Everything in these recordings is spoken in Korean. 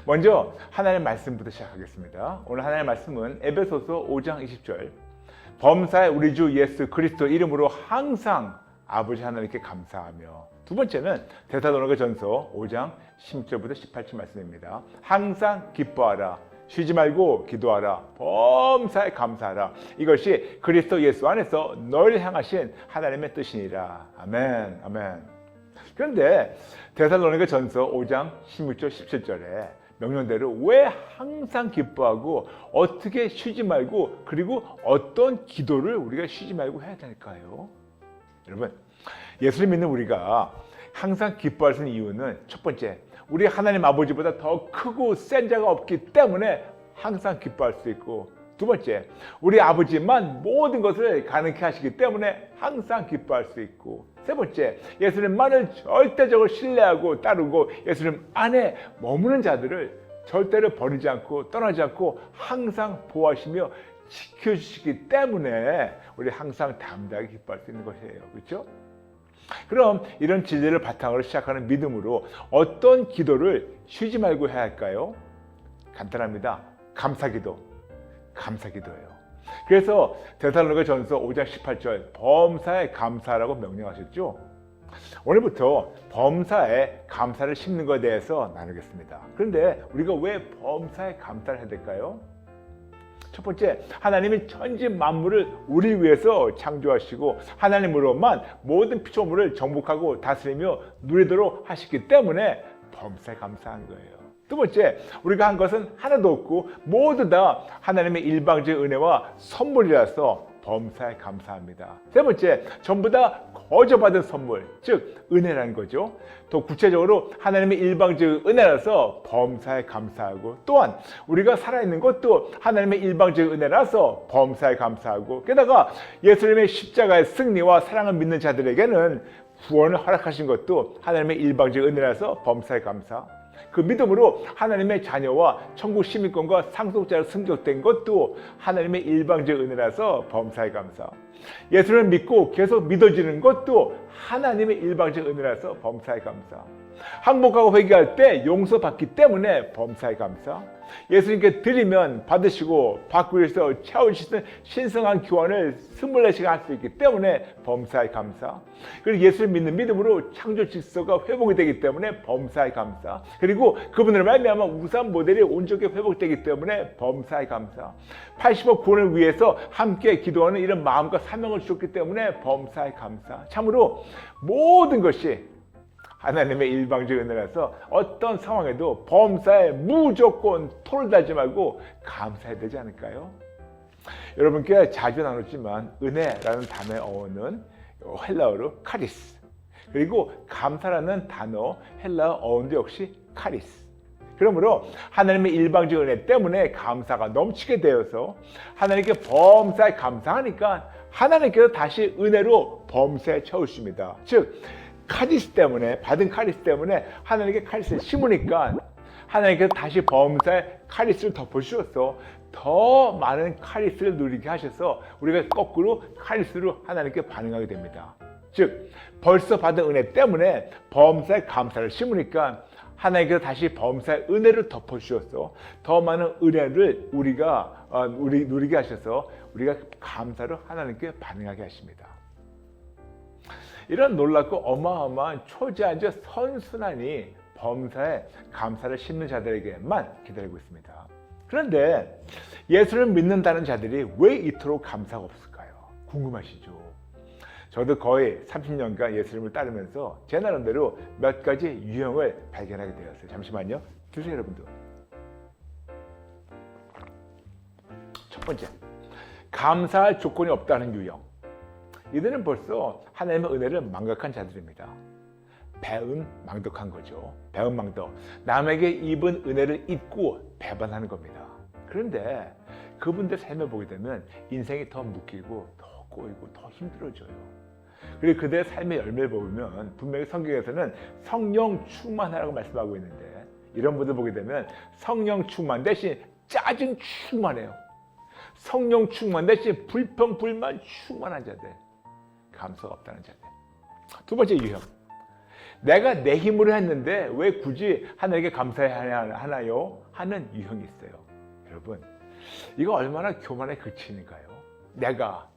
먼저 하나님의 말씀부터 시작하겠습니다. 오늘 하나님의 말씀은 에베소서 5장 20절. 범사에 우리 주 예수 그리스도 이름으로 항상 아버지 하나님께 감사하며. 두 번째는 데살로니가전서 5장 16절부터 18절 말씀입니다. 항상 기뻐하라. 쉬지 말고 기도하라. 범사에 감사하라. 이것이 그리스도 예수 안에서 너희를 향하신 하나님의 뜻이니라. 아멘. 아멘. 그런데 데살로니가전서 5장 16절 17절에 명령대로 왜 항상 기뻐하고 어떻게 쉬지 말고 그리고 어떤 기도를 우리가 쉬지 말고 해야 될까요? 여러분, 예수를 믿는 우리가 항상 기뻐할 수 있는 이유는 첫 번째, 우리 하나님 아버지보다 더 크고 센 자가 없기 때문에 항상 기뻐할 수 있고, 두 번째, 우리 아버지만 모든 것을 가능케 하시기 때문에 항상 기뻐할 수 있고, 세 번째, 예수님만을 절대적으로 신뢰하고 따르고 예수님 안에 머무는 자들을 절대로 버리지 않고 떠나지 않고 항상 보호하시며 지켜주시기 때문에 우리 항상 담대하게 기뻐할 수 있는 것이에요. 그렇죠? 그럼 이런 진리를 바탕으로 시작하는 믿음으로 어떤 기도를 쉬지 말고 해야 할까요? 간단합니다. 감사기도. 감사기도예요. 그래서 데살로니가전서 5장 18절 범사에 감사라고 명령하셨죠. 오늘부터 범사에 감사를 심는 것에 대해서 나누겠습니다. 그런데 우리가 왜 범사에 감사를 해야 될까요? 첫 번째, 하나님이 천지 만물을 우리 위해서 창조하시고 하나님으로만 모든 피조물을 정복하고 다스리며 누리도록 하시기 때문에 범사에 감사한 거예요. 두 번째, 우리가 한 것은 하나도 없고 모두 다 하나님의 일방적 은혜와 선물이라서 범사에 감사합니다. 세 번째, 전부 다 거저받은 선물, 즉 은혜라는 거죠. 더 구체적으로 하나님의 일방적 은혜라서 범사에 감사하고, 또한 우리가 살아있는 것도 하나님의 일방적 은혜라서 범사에 감사하고, 게다가 예수님의 십자가의 승리와 사랑을 믿는 자들에게는 구원을 허락하신 것도 하나님의 일방적 은혜라서 범사에 감사. 그 믿음으로 하나님의 자녀와 천국 시민권과 상속자로 승격된 것도 하나님의 일방적 은혜라서 범사에 감사. 예수를 믿고 계속 믿어지는 것도 하나님의 일방적 은혜라서 범사에 감사. 항복하고 회개할 때 용서받기 때문에 범사에 감사. 예수님께 드리면 받으시고 받기 위해서 채우시는 신성한 교환을 24시간 할 수 있기 때문에 범사에 감사. 그리고 예수를 믿는 믿음으로 창조 질서가 회복이 되기 때문에 범사에 감사. 그리고 그분을 말미암아 우상 모델이 온전히 회복되기 때문에 범사에 감사. 80억 구원을 위해서 함께 기도하는 이런 마음과 사명을 주셨기 때문에 범사에 감사. 참으로 모든 것이 하나님의 일방적 은혜라서 어떤 상황에도 범사에 무조건 토를 달지 말고 감사해야 되지 않을까요? 여러분께 자주 나눴지만 은혜라는 단어의 어원은 헬라어로 카리스, 그리고 감사라는 단어 헬라어 어원도 역시 카리스. 그러므로 하나님의 일방적 은혜 때문에 감사가 넘치게 되어서 하나님께 범사에 감사하니까 하나님께서 다시 은혜로 범사에 채우십니다. 즉 카리스 때문에, 받은 카리스 때문에 하나님께 카리스를 심으니까 하나님께서 다시 범사에 카리스를 덮어주셔서 더 많은 카리스를 누리게 하셔서 우리가 거꾸로 카리스로 하나님께 반응하게 됩니다. 즉 벌써 받은 은혜 때문에 범사에 감사를 심으니까 하나님께서 다시 범사의 은혜를 덮어주셔서 더 많은 은혜를 우리가 누리게 하셔서 우리가 감사로 하나님께 반응하게 하십니다. 이런 놀랍고 어마어마한 초자연적 선순환이 범사에 감사를 심는 자들에게만 기다리고 있습니다. 그런데 예수를 믿는다는 자들이 왜 이토록 감사가 없을까요? 궁금하시죠? 저도 거의 30년간 예수님을 따르면서 제 나름대로 몇 가지 유형을 발견하게 되었어요. 잠시만요. 드세요, 여러분들. 첫 번째, 감사할 조건이 없다는 유형. 이들은 벌써 하나님의 은혜를 망각한 자들입니다. 배은망덕한 거죠. 배은망덕. 남에게 입은 은혜를 잊고 배반하는 겁니다. 그런데 그분들 삶을 보게 되면 인생이 더 묶이고 더 꼬이고 더 힘들어져요. 그리고 그들의 삶의 열매를 보면 분명히 성경에서는 성령 충만하라고 말씀하고 있는데, 이런 분들 보게 되면 성령 충만 대신 짜증 충만해요. 성령 충만 대신 불평 불만 충만한 자들, 감사가 없다는 자들. 두 번째 유형, 내가 내 힘으로 했는데 왜 굳이 하나님께 감사해야 하나요? 하는 유형이 있어요. 여러분, 이거 얼마나 교만의 그치인가요? 내가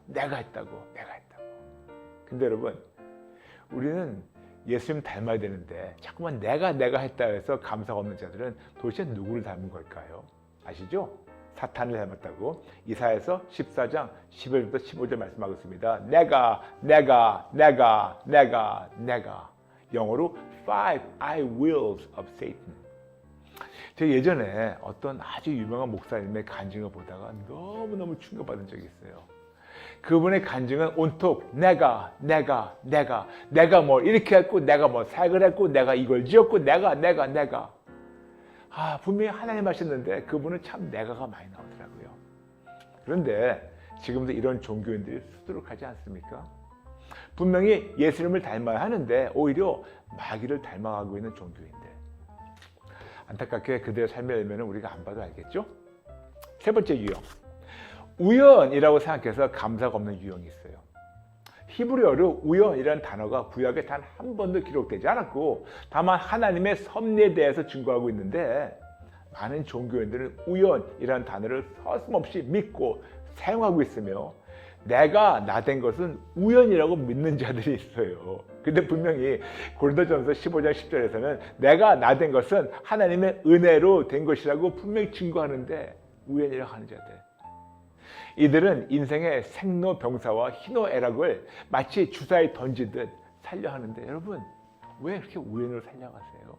했다고. 근데 여러분, 우리는 예수님 닮아야 되는데 자꾸만 내가 했다 해서 감사가 없는 자들은 도대체 누구를 닮은 걸까요? 아시죠? 사탄을 닮았다고 이사야서 14장 11절부터 15절 말씀하겠습니다. 내가 영어로 five I wills of Satan. 제가 예전에 어떤 아주 유명한 목사님의 간증을 보다가 너무너무 충격받은 적이 있어요. 그분의 간증은 온통 내가 뭐 이렇게 했고, 내가 뭐 사역을 했고, 내가 이걸 지었고, 내가. 분명히 하나님 하셨는데 그분은 참 내가가 많이 나오더라고요. 그런데 지금도 이런 종교인들이 수두룩하지 않습니까? 분명히 예수님을 닮아야 하는데 오히려 마귀를 닮아가고 있는 종교인들. 안타깝게 그들의 삶을 알면 우리가 안 봐도 알겠죠? 세 번째 유형. 우연이라고 생각해서 감사가 없는 유형이 있어요. 히브리어로 우연이라는 단어가 구약에 단 한 번도 기록되지 않았고 다만 하나님의 섭리에 대해서 증거하고 있는데 많은 종교인들은 우연이라는 단어를 서슴없이 믿고 사용하고 있으며 내가 나된 것은 우연이라고 믿는 자들이 있어요. 근데 분명히 고린도전서 15장 10절에서는 내가 나된 것은 하나님의 은혜로 된 것이라고 분명히 증거하는데 우연이라고 하는 자들. 이들은 인생의 생로병사와 희노애락을 마치 주사에 던지듯 살려 하는데 여러분, 왜 그렇게 우연으로 살려가세요?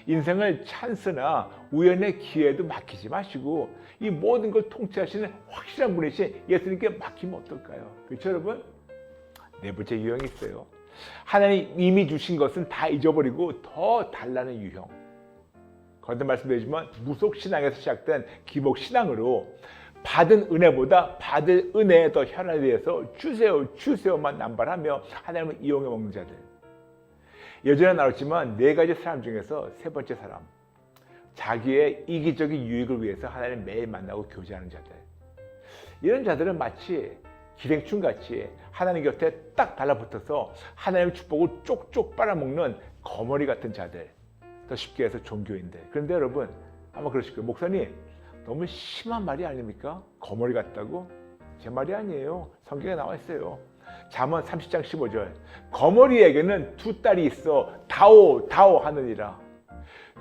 인생을 찬스나 우연의 기회도 맡기지 마시고 이 모든 걸 통치하시는 확실한 분이신 예수님께 맡기면 어떨까요? 그렇죠 여러분? 네 번째 유형이 있어요. 하나님 이미 주신 것은 다 잊어버리고 더 달라는 유형. 거듭 말씀드리지만 무속신앙에서 시작된 기복신앙으로 받은 은혜보다 받을 은혜에 더 혈안에 대해서 주세요만 남발하며 하나님을 이용해 먹는 자들. 예전에 나눴지만 네 가지 사람 중에서 세 번째 사람, 자기의 이기적인 유익을 위해서 하나님 매일 만나고 교제하는 자들. 이런 자들은 마치 기생충같이 하나님 곁에 딱 달라붙어서 하나님의 축복을 쪽쪽 빨아먹는 거머리 같은 자들. 더 쉽게 해서 종교인들. 그런데 여러분, 아마 그러실 거예요. 목사님, 너무 심한 말이 아닙니까? 거머리 같다고? 제 말이 아니에요. 성경에 나와 있어요. 잠언 30장 15절. 거머리에게는 두 딸이 있어 다오 하느니라.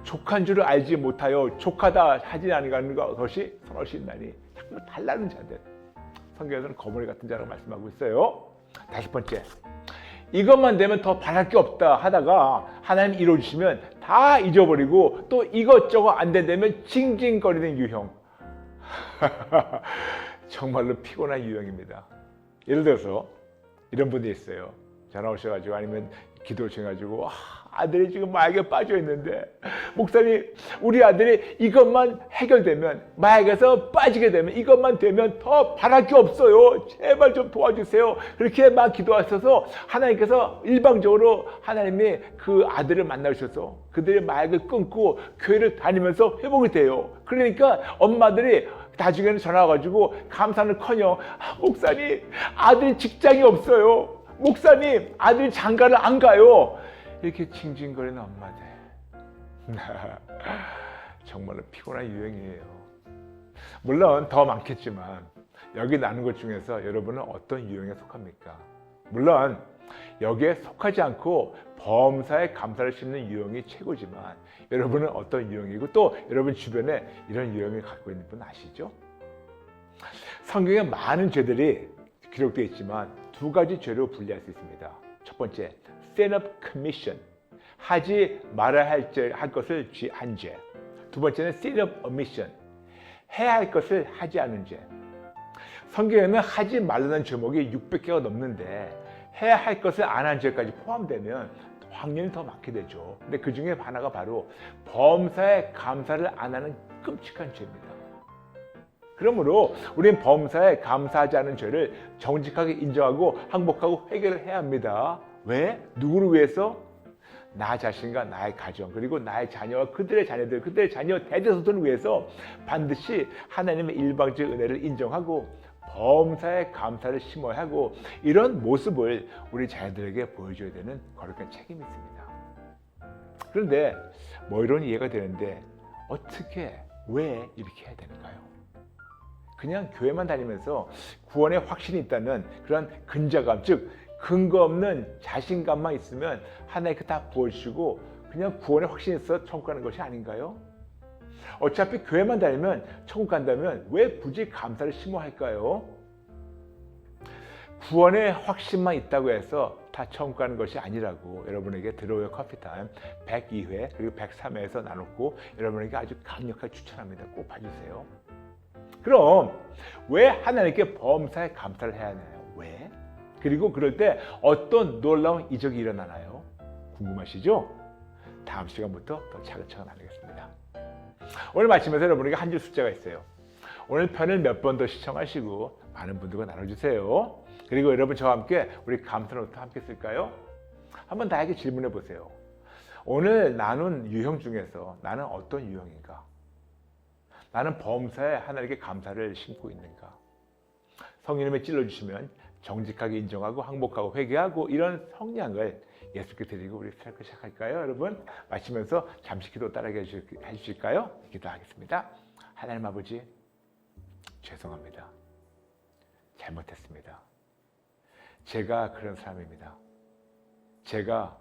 족한 줄을 알지 못하여 족하다 하지 아니하는 것이 선할 수 있나니. 자꾸 달라는 자들. 성경에서는 거머리 같은 자라고 말씀하고 있어요. 다섯 번째. 이것만 되면 더 바랄 게 없다 하다가 하나님 이루어주시면 다 잊어버리고 또 이것저것 안 된다면 징징거리는 유형. 정말로 피곤한 유형입니다. 예를 들어서 이런 분이 있어요. 전화 오셔가지고 아니면 기도 요청해가지고 아들이 지금 마약에 빠져 있는데 목사님, 우리 아들이 이것만 해결되면, 마약에서 빠지게 되면, 이것만 되면 더 바랄 게 없어요. 제발 좀 도와주세요. 그렇게 막 기도하셔서 하나님께서 일방적으로 하나님이 그 아들을 만나주셔서 그들의 마약을 끊고 교회를 다니면서 회복이 돼요. 그러니까 엄마들이 나중에는 전화 와가지고 감사는커녕 목사님, 아들이 직장이 없어요. 목사님, 아들이 장가를 안 가요. 이렇게 징징거리는 엄마들. 정말로 피곤한 유형이에요. 물론 더 많겠지만 여기 나눈 것 중에서 여러분은 어떤 유형에 속합니까? 물론 여기에 속하지 않고 범사에 감사를 심는 유형이 최고지만 여러분은 어떤 유형이고 또 여러분 주변에 이런 유형을 갖고 있는 분 아시죠? 성경에 많은 죄들이 기록되어 있지만 두 가지 죄로 분리할 수 있습니다. 첫 번째, sin of commission, 하지 말아야 할 것을 한 죄. 두 번째는 sin of omission, 해야 할 것을 하지 않은 죄. 성경에는 하지 말라는 제목이 600개가 넘는데 해야 할 것을 안 한 죄까지 포함되면 확률이 더 많게 되죠. 근데 그 중에 하나가 바로 범사에 감사를 안 하는 끔찍한 죄입니다. 그러므로 우리는 범사에 감사하지 않은 죄를 정직하게 인정하고 항복하고 해결을 해야 합니다. 왜? 누구를 위해서? 나 자신과 나의 가정, 그리고 나의 자녀와 그들의 자녀들, 그들의 자녀 대대손손을 위해서 반드시 하나님의 일방적 은혜를 인정하고 범사에 감사를 심어야 하고 이런 모습을 우리 자녀들에게 보여줘야 되는 거룩한 책임이 있습니다. 그런데 뭐 이런 이해가 되는데 어떻게 왜 이렇게 해야 되는가요? 그냥 교회만 다니면서 구원의 확신이 있다는 그런 근자감, 즉 근거 없는 자신감만 있으면 하나님께 다 부어주시고 그냥 구원의 확신이 있어 천국 가는 것이 아닌가요? 어차피 교회만 다니면 천국 간다면 왜 굳이 감사를 심어야 할까요? 구원의 확신만 있다고 해서 다 천국 가는 것이 아니라고 여러분에게 드로우의 커피타임 102회 그리고 103회에서 나눴고 여러분에게 아주 강력하게 추천합니다. 꼭 봐주세요. 그럼 왜 하나님께 범사에 감사를 해야 하나요? 왜? 그리고 그럴 때 어떤 놀라운 이적이 일어나나요? 궁금하시죠? 다음 시간부터 더 차근차근 나누겠습니다. 오늘 마치면서 여러분에게 한 줄 숫자가 있어요. 오늘 편을 몇 번 더 시청하시고 많은 분들과 나눠주세요. 그리고 여러분 저와 함께 우리 감사노트 함께 쓸까요? 한번 나에게 질문해 보세요. 오늘 나눈 유형 중에서 나는 어떤 유형인가? 나는 범사에 하나님께 감사를 심고 있는가? 성령님이 찔러주시면 정직하게 인정하고 항복하고 회개하고 이런 성량을 예수께 드리고 우리 살고 시작할까요? 여러분 마치면서 잠시 기도 따라게 해주실까요? 기도하겠습니다. 하나님 아버지 죄송합니다. 잘못했습니다. 제가 그런 사람입니다. 제가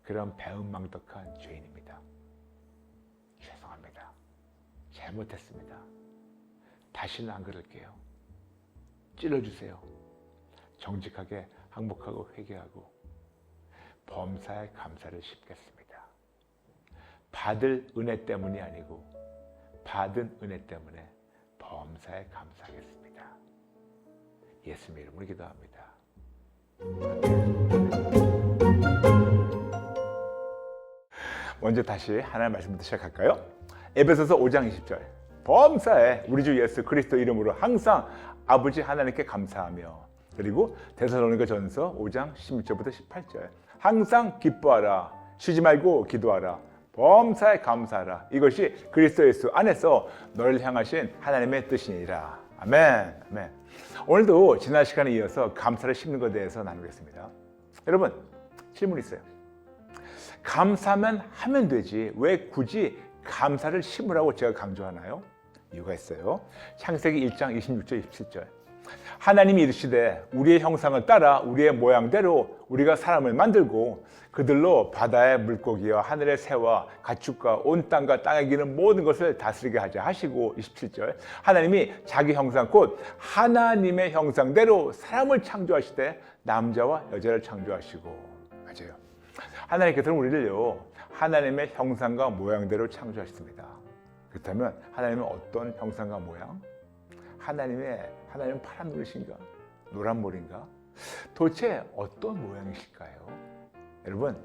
그런 배은망덕한 죄인입니다. 죄송합니다. 잘못했습니다. 다시는 안 그럴게요. 찔러주세요. 정직하게 항복하고 회개하고 범사에 감사를 심겠습니다. 받을 은혜 때문이 아니고 받은 은혜 때문에 범사에 감사하겠습니다. 예수님 이름으로 기도합니다. 먼저 다시 하나님의 말씀부터 시작할까요? 에베소서 5장 20절 범사에 우리 주 예수 그리스도 이름으로 항상 아버지 하나님께 감사하며 그리고 데살로니가 전서 5장 16절부터 18절 항상 기뻐하라 쉬지 말고 기도하라 범사에 감사하라 이것이 그리스도 예수 안에서 너를 향하신 하나님의 뜻이니라. 아멘. 아멘. 오늘도 지난 시간에 이어서 감사를 심는 것에 대해서 나누겠습니다. 여러분 질문 있어요. 감사만 하면 되지 왜 굳이 감사를 심으라고 제가 강조하나요? 이유가 있어요. 창세기 1장 26절 27절 하나님이 이르시되 우리의 형상을 따라 우리의 모양대로 우리가 사람을 만들고 그들로 바다의 물고기와 하늘의 새와 가축과 온 땅과 땅에 기는 모든 것을 다스리게 하자 하시고 27절 하나님이 자기 형상 곧 하나님의 형상대로 사람을 창조하시되 남자와 여자를 창조하시고 맞아요. 하나님께서는 우리를요 하나님의 형상과 모양대로 창조하셨습니다. 그렇다면 하나님은 어떤 형상과 모양? 하나님은 파란 눈이신가? 노란 머리인가? 도대체 어떤 모양이실까요? 여러분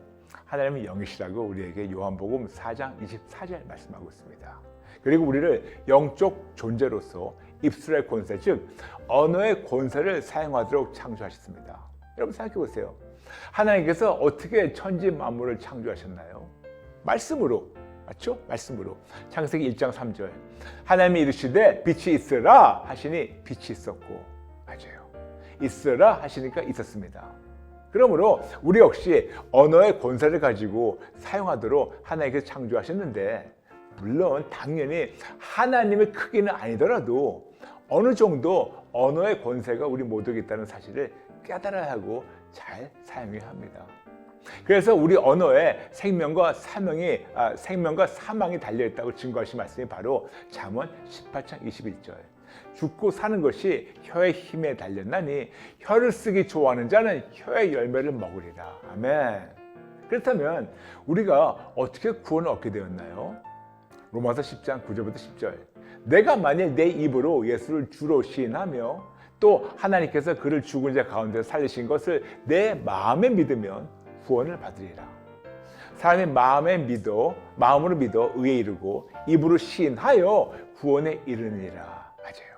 하나님은 영이시라고 우리에게 요한복음 4장 24절 말씀하고 있습니다. 그리고 우리를 영적 존재로서 입술의 권세 즉 언어의 권세를 사용하도록 창조하셨습니다. 여러분 생각해 보세요. 하나님께서 어떻게 천지 만물을 창조하셨나요? 말씀으로. 맞죠? 말씀으로. 창세기 1장 3절 하나님이 이르시되 빛이 있으라 하시니 빛이 있었고 맞아요. 있으라 하시니까 있었습니다. 그러므로 우리 역시 언어의 권세를 가지고 사용하도록 하나님께서 창조하셨는데 물론 당연히 하나님의 크기는 아니더라도 어느 정도 언어의 권세가 우리 모두에게 있다는 사실을 깨달아야 하고 잘 사용해야 합니다. 그래서 우리 언어에 생명과 사망이 달려있다고 증거하신 말씀이 바로 잠언 18장 21절 죽고 사는 것이 혀의 힘에 달렸나니 혀를 쓰기 좋아하는 자는 혀의 열매를 먹으리라. 아멘. 그렇다면 우리가 어떻게 구원을 얻게 되었나요? 로마서 10장 9절부터 10절 내가 만일 내 입으로 예수를 주로 시인하며 또 하나님께서 그를 죽은 자 가운데 살리신 것을 내 마음에 믿으면 구원을 받으리라. 사람이 마음으로 믿어 의에 이르고 입으로 시인하여 구원에 이르니라. 맞아요.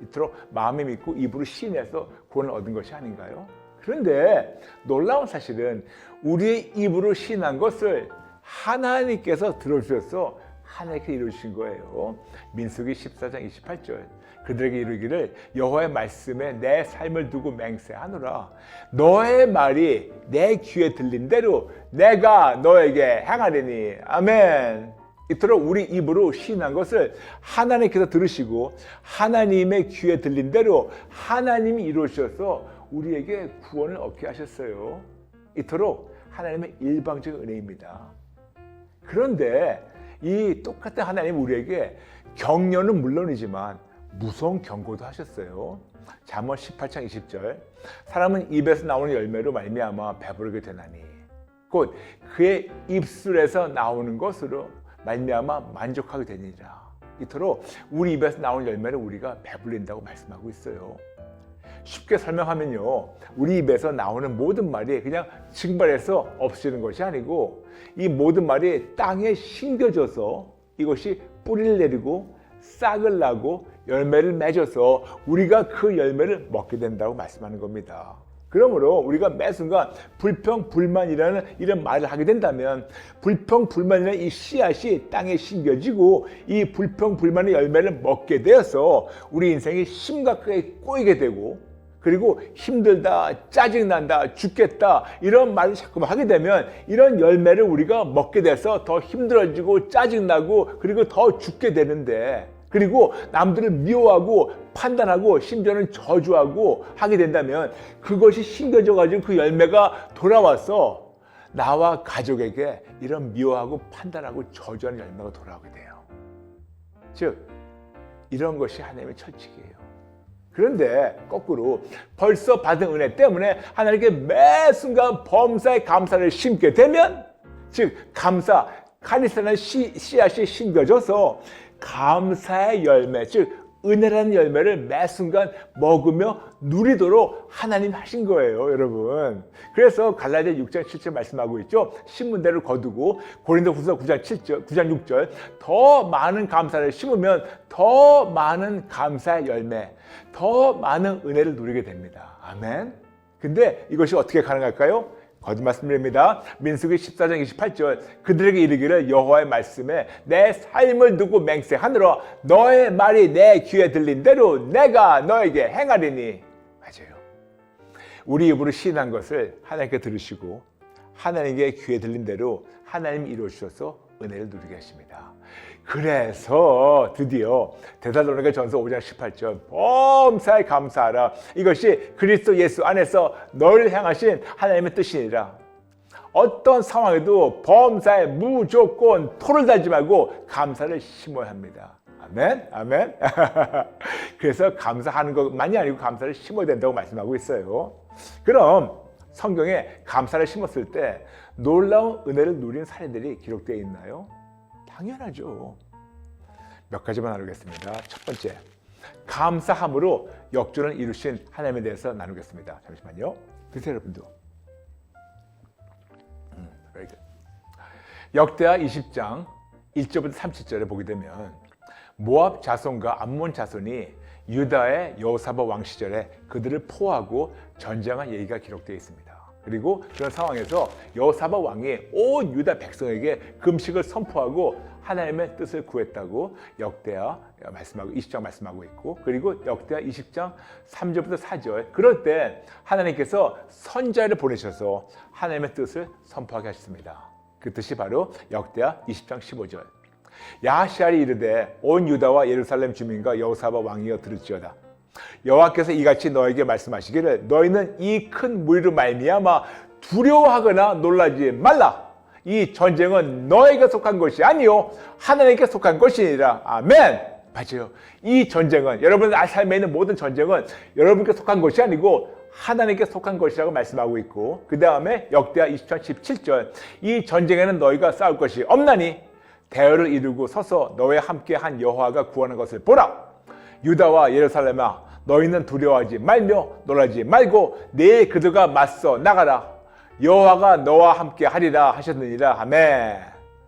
이토록 마음에 믿고 입으로 시인해서 구원을 얻은 것이 아닌가요? 그런데 놀라운 사실은 우리의 입으로 시인한 것을 하나님께서 들어주셔서 하나님께 이루신 거예요. 민수기 14장 28절 그들에게 이르기를 여호와의 말씀에 내 삶을 두고 맹세하노라. 너의 말이 내 귀에 들린 대로 내가 너에게 행하리니. 아멘. 이토록 우리 입으로 시인한 것을 하나님께서 들으시고 하나님의 귀에 들린 대로 하나님이 이루셔서 우리에게 구원을 얻게 하셨어요. 이토록 하나님의 일방적인 은혜입니다. 그런데 이 똑같은 하나님 우리에게 격려는 물론이지만 무서운 경고도 하셨어요. 잠언 18장 20절 사람은 입에서 나오는 열매로 말미암아 배부르게 되나니 곧 그의 입술에서 나오는 것으로 말미암아 만족하게 되니라. 이토록 우리 입에서 나오는 열매를 우리가 배불린다고 말씀하고 있어요. 쉽게 설명하면요, 우리 입에서 나오는 모든 말이 그냥 증발해서 없어지는 것이 아니고 이 모든 말이 땅에 심겨져서 이것이 뿌리를 내리고 싹을 나고 열매를 맺어서 우리가 그 열매를 먹게 된다고 말씀하는 겁니다. 그러므로 우리가 매 순간 불평불만이라는 이런 말을 하게 된다면 불평불만이라는 이 씨앗이 땅에 심겨지고 이 불평불만의 열매를 먹게 되어서 우리 인생이 심각하게 꼬이게 되고 그리고 힘들다, 짜증난다, 죽겠다 이런 말을 자꾸 하게 되면 이런 열매를 우리가 먹게 돼서 더 힘들어지고 짜증나고 그리고 더 죽게 되는데 그리고 남들을 미워하고 판단하고 심지어는 저주하고 하게 된다면 그것이 심겨져 가지고 그 열매가 돌아와서 나와 가족에게 이런 미워하고 판단하고 저주하는 열매가 돌아오게 돼요. 즉 이런 것이 하나님의 철칙이에요. 그런데 거꾸로 벌써 받은 은혜 때문에 하나님께 매 순간 범사에 감사를 심게 되면 즉 감사, 카리스라는 씨앗이 심겨져서 감사의 열매, 즉 은혜라는 열매를 매 순간 먹으며 누리도록 하나님 하신 거예요, 여러분. 그래서 갈라디아 6장 7절 말씀하고 있죠. 신문대를 거두고 고린도후서 9장 6절 더 많은 감사를 심으면 더 많은 감사의 열매, 더 많은 은혜를 누리게 됩니다. 아멘. 근데 이것이 어떻게 가능할까요? 거듭 말씀드립니다. 민수기 14장 28절 그들에게 이르기를 여호와의 말씀에 내 삶을 두고 맹세하노라. 너의 말이 내 귀에 들린 대로 내가 너에게 행하리니. 맞아요. 우리 입으로 시인한 것을 하나님께 들으시고 하나님께 귀에 들린 대로 하나님이 이루어주셔서 은혜를 누리게 하십니다. 그래서 드디어 데살로니가 전서 5장 18절 범사에 감사하라. 이것이 그리스도 예수 안에서 너를 향하신 하나님의 뜻이니라. 어떤 상황에도 범사에 무조건 토를 달지 말고 감사를 심어야 합니다. 아멘, 아멘. 그래서 감사하는 것만이 아니고 감사를 심어야 된다고 말씀하고 있어요. 그럼 성경에 감사를 심었을 때 놀라운 은혜를 누린 사례들이 기록되어 있나요? 당연하죠. 몇 가지만 나누겠습니다. 첫 번째, 감사함으로 역전을 이루신 하나님에 대해서 나누겠습니다. 잠시만요. 드세요, 여러분도. 역대하 20장 1절부터 37절에 보게 되면 모압 자손과 암몬 자손이 유다의 여호사밧 왕 시절에 그들을 포하고 전쟁한 얘기가 기록되어 있습니다. 그리고 그런 상황에서 여호사밧 왕이 온 유다 백성에게 금식을 선포하고 하나님의 뜻을 구했다고 역대하 말씀하고 20장 말씀하고 있고 그리고 역대하 20장 3절부터 4절 그럴 때 하나님께서 선자를 보내셔서 하나님의 뜻을 선포하게 하셨습니다. 그 뜻이 바로 역대하 20장 15절 야하시알이 이르되 온 유다와 예루살렘 주민과 여호사밧 왕이여 들을지어다. 여호와께서 이같이 너에게 말씀하시기를 너희는 이 큰 무리로 말미암아 두려워하거나 놀라지 말라. 이 전쟁은 너에게 속한 것이 아니요 하나님께 속한 것이니라. 아멘. 맞아요. 이 전쟁은 여러분 삶에 있는 모든 전쟁은 여러분께 속한 것이 아니고 하나님께 속한 것이라고 말씀하고 있고 그 다음에 역대하 20장 17절 이 전쟁에는 너희가 싸울 것이 없나니 대열을 이루고 서서 너와 함께 한 여호와가 구하는 것을 보라. 유다와 예루살렘아 너희는 두려워하지 말며 놀라지 말고 내 그들과 맞서 나가라. 여호와가 너와 함께 하리라 하셨느니라. 아멘.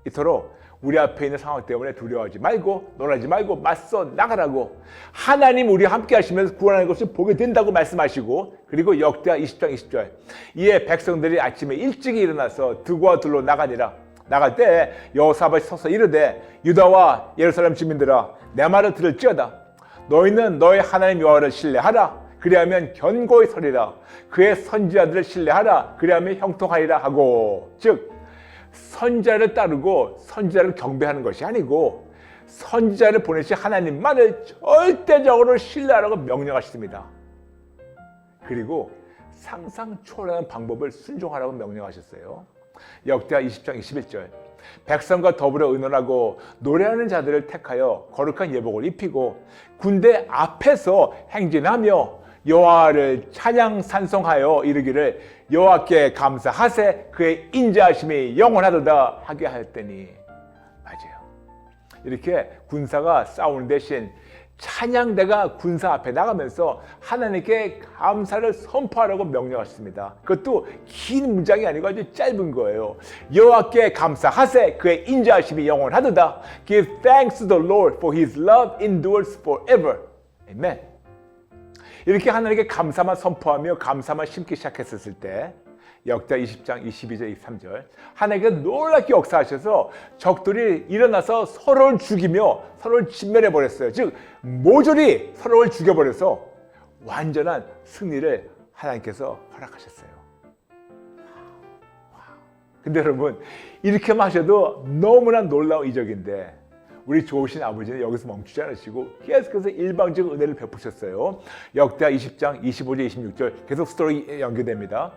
이토록 우리 앞에 있는 상황 때문에 두려워하지 말고 놀라지 말고 맞서 나가라고 하나님 우리 함께 하시면서 구원하는 것을 보게 된다고 말씀하시고 그리고 역대하 20장 20절 이에 백성들이 아침에 일찍 일어나서 두과 둘로 나가니라. 나갈 때 여호사밧이 서서 이르되 유다와 예루살렘 주민들아 내 말을 들을지어다. 너희는 너희 하나님 여호와를 신뢰하라. 그리하면 견고히 서리라. 그의 선지자들을 신뢰하라. 그리하면 형통하리라 하고. 즉 선지자를 따르고 선지자를 경배하는 것이 아니고 선지자를 보내신 하나님만을 절대적으로 신뢰하라고 명령하셨습니다. 그리고 상상 초월하는 방법을 순종하라고 명령하셨어요. 역대하 20장 21절. 백성과 더불어 의논하고 노래하는 자들을 택하여 거룩한 예복을 입히고 군대 앞에서 행진하며 여호와를 찬양 찬송하여 이르기를 여호와께 감사하세 그의 인자하심이 영원하도다 하게 하였더니. 맞아요. 이렇게 군사가 싸우는 대신 찬양대가 군사 앞에 나가면서 하나님께 감사를 선포하라고 명령하셨습니다. 그것도 긴 문장이 아니고 아주 짧은 거예요. 여호와께 감사하세 그의 인자하심이 영원하도다. Give thanks to the Lord for his love endures forever. 아멘. 이렇게 하나님께 감사만 선포하며 감사만 심기 시작했었을 때 역대하 20장 22절 23절 하나님께서 놀랍게 역사하셔서 적들이 일어나서 서로를 죽이며 서로를 진멸해버렸어요. 즉 모조리 서로를 죽여버려서 완전한 승리를 하나님께서 허락하셨어요. 근데 여러분 이렇게만 하셔도 너무나 놀라운 이적인데 우리 좋으신 아버지는 여기서 멈추지 않으시고 계속해서 일방적 은혜를 베푸셨어요. 역대하 20장 25절 26절 계속 스토리 연결됩니다.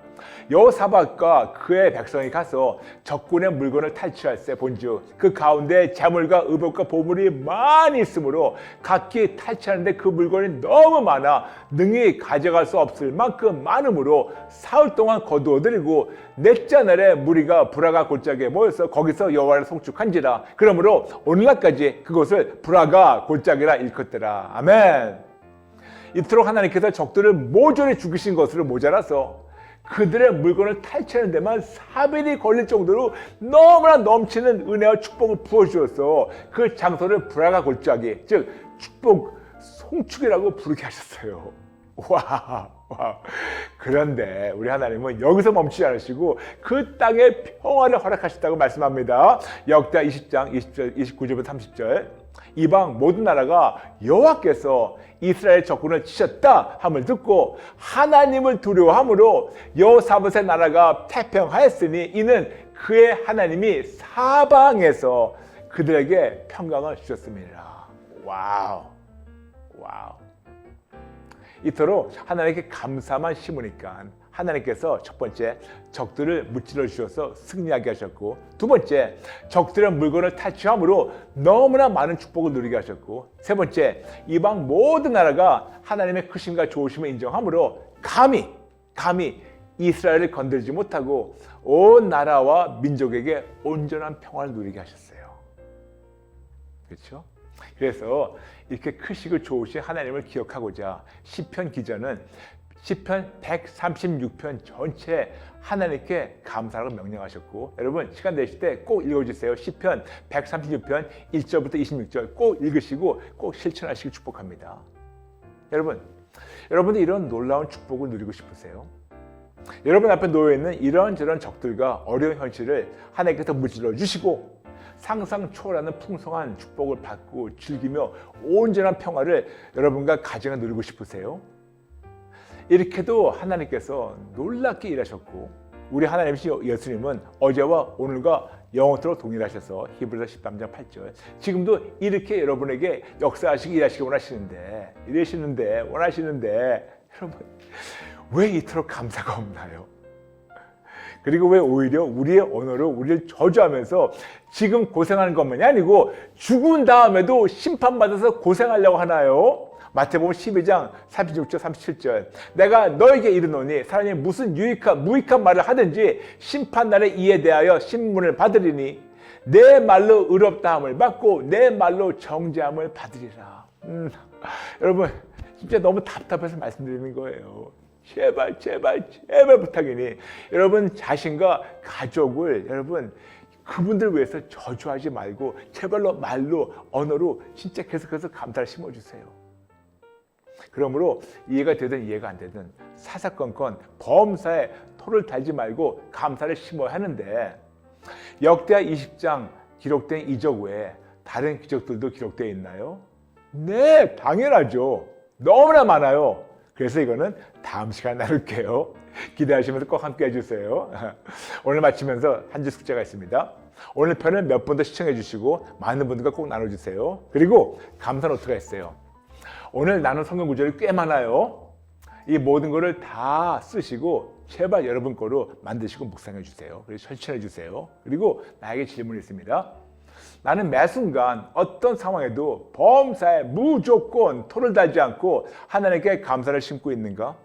여호사밧과 그의 백성이 가서 적군의 물건을 탈취할세 본즉 그 가운데 재물과 의복과 보물이 많이 있으므로 각기 탈취하는데 그 물건이 너무 많아 능히 가져갈 수 없을 만큼 많으므로 사흘 동안 거두어들이고 넷째 날에 무리가 브라가 골짜기에 모여서 거기서 여호와를 송축한지라. 그러므로 오늘날까지 그것을 브라가 골짜기라 일컫더라. 아멘. 이토록 하나님께서 적들을 모조리 죽이신 것으로 모자라서 그들의 물건을 탈취하는 데만 4일이 걸릴 정도로 너무나 넘치는 은혜와 축복을 부어주어서 그 장소를 브라가 골짜기, 즉 축복 송축이라고 부르게 하셨어요. 와. 그런데 우리 하나님은 여기서 멈추지 않으시고 그 땅에 평화를 허락하셨다고 말씀합니다. 역대하 20장 29절부터 30절. 이방 모든 나라가 여호와께서 이스라엘 적군을 치셨다 함을 듣고 하나님을 두려워함으로 여호사밧의 나라가 태평하였으니 이는 그의 하나님이 사방에서 그들에게 평강을 주셨습니다. 와우. 이토록 하나님께 감사만 심으니까 하나님께서 첫 번째 적들을 무찔러 주셔서 승리하게 하셨고, 두 번째 적들의 물건을 탈취함으로 너무나 많은 축복을 누리게 하셨고, 세 번째 이방 모든 나라가 하나님의 크심과 좋으심을 인정함으로 감히 이스라엘을 건들지 못하고 온 나라와 민족에게 온전한 평화를 누리게 하셨어요. 그렇죠? 그래서 이렇게 크시고 좋으신 하나님을 기억하고자 시편 기자는 시편 136편 전체 하나님께 감사라고 명령하셨고, 여러분 시간 되실 때 꼭 읽어주세요. 시편 136편 1절부터 26절 꼭 읽으시고 꼭 실천하시길 축복합니다. 여러분들 이런 놀라운 축복을 누리고 싶으세요? 여러분 앞에 놓여있는 이런저런 적들과 어려운 현실을 하나님께서 무찔러 주시고 상상 초월하는 풍성한 축복을 받고 즐기며 온전한 평화를 여러분과 가정에 누리고 싶으세요? 이렇게도 하나님께서 놀랍게 일하셨고, 우리 하나님이신 예수님은 어제와 오늘과 영원토록 동일하셔서 히브리서 13장 8절 지금도 이렇게 여러분에게 역사하시기 일하시기 원하시는데 여러분 왜 이토록 감사가 없나요? 그리고 왜 오히려 우리의 언어로 우리를 저주하면서 지금 고생하는 것만이 아니고 죽은 다음에도 심판받아서 고생하려고 하나요? 마태복음 12장 36절 37절 내가 너에게 이르노니 사람이 무슨 무익한 말을 하든지 심판날에 이에 대하여 신문을 받으리니 내 말로 의롭다 함을 받고 내 말로 정죄함을 받으리라. 여러분 진짜 너무 답답해서 말씀드리는 거예요. 제발 부탁이니 여러분 자신과 가족을 여러분 그분들 위해서 저주하지 말고 제발로 말로 언어로 진짜 계속해서 감사를 심어주세요. 그러므로 이해가 되든 이해가 안 되든 사사건건 범사에 토를 달지 말고 감사를 심어야 하는데, 역대하 20장 기록된 이적 외에 다른 기적들도 기록되어 있나요? 네, 당연하죠. 너무나 많아요. 그래서 이거는 다음 시간에 나눌게요. 기대하시면서 꼭 함께 해주세요. 오늘 마치면서 한 줄 숙제가 있습니다. 오늘 편을 몇 번 더 시청해 주시고 많은 분들과 꼭 나눠주세요. 그리고 감사 노트가 있어요. 오늘 나눈 성경 구절이 꽤 많아요. 이 모든 거를 다 쓰시고 제발 여러분 거로 만드시고 묵상해 주세요. 그리고 실천해 주세요. 그리고 나에게 질문이 있습니다. 나는 매 순간 어떤 상황에도 범사에 무조건 토를 달지 않고 하나님께 감사를 심고 있는가?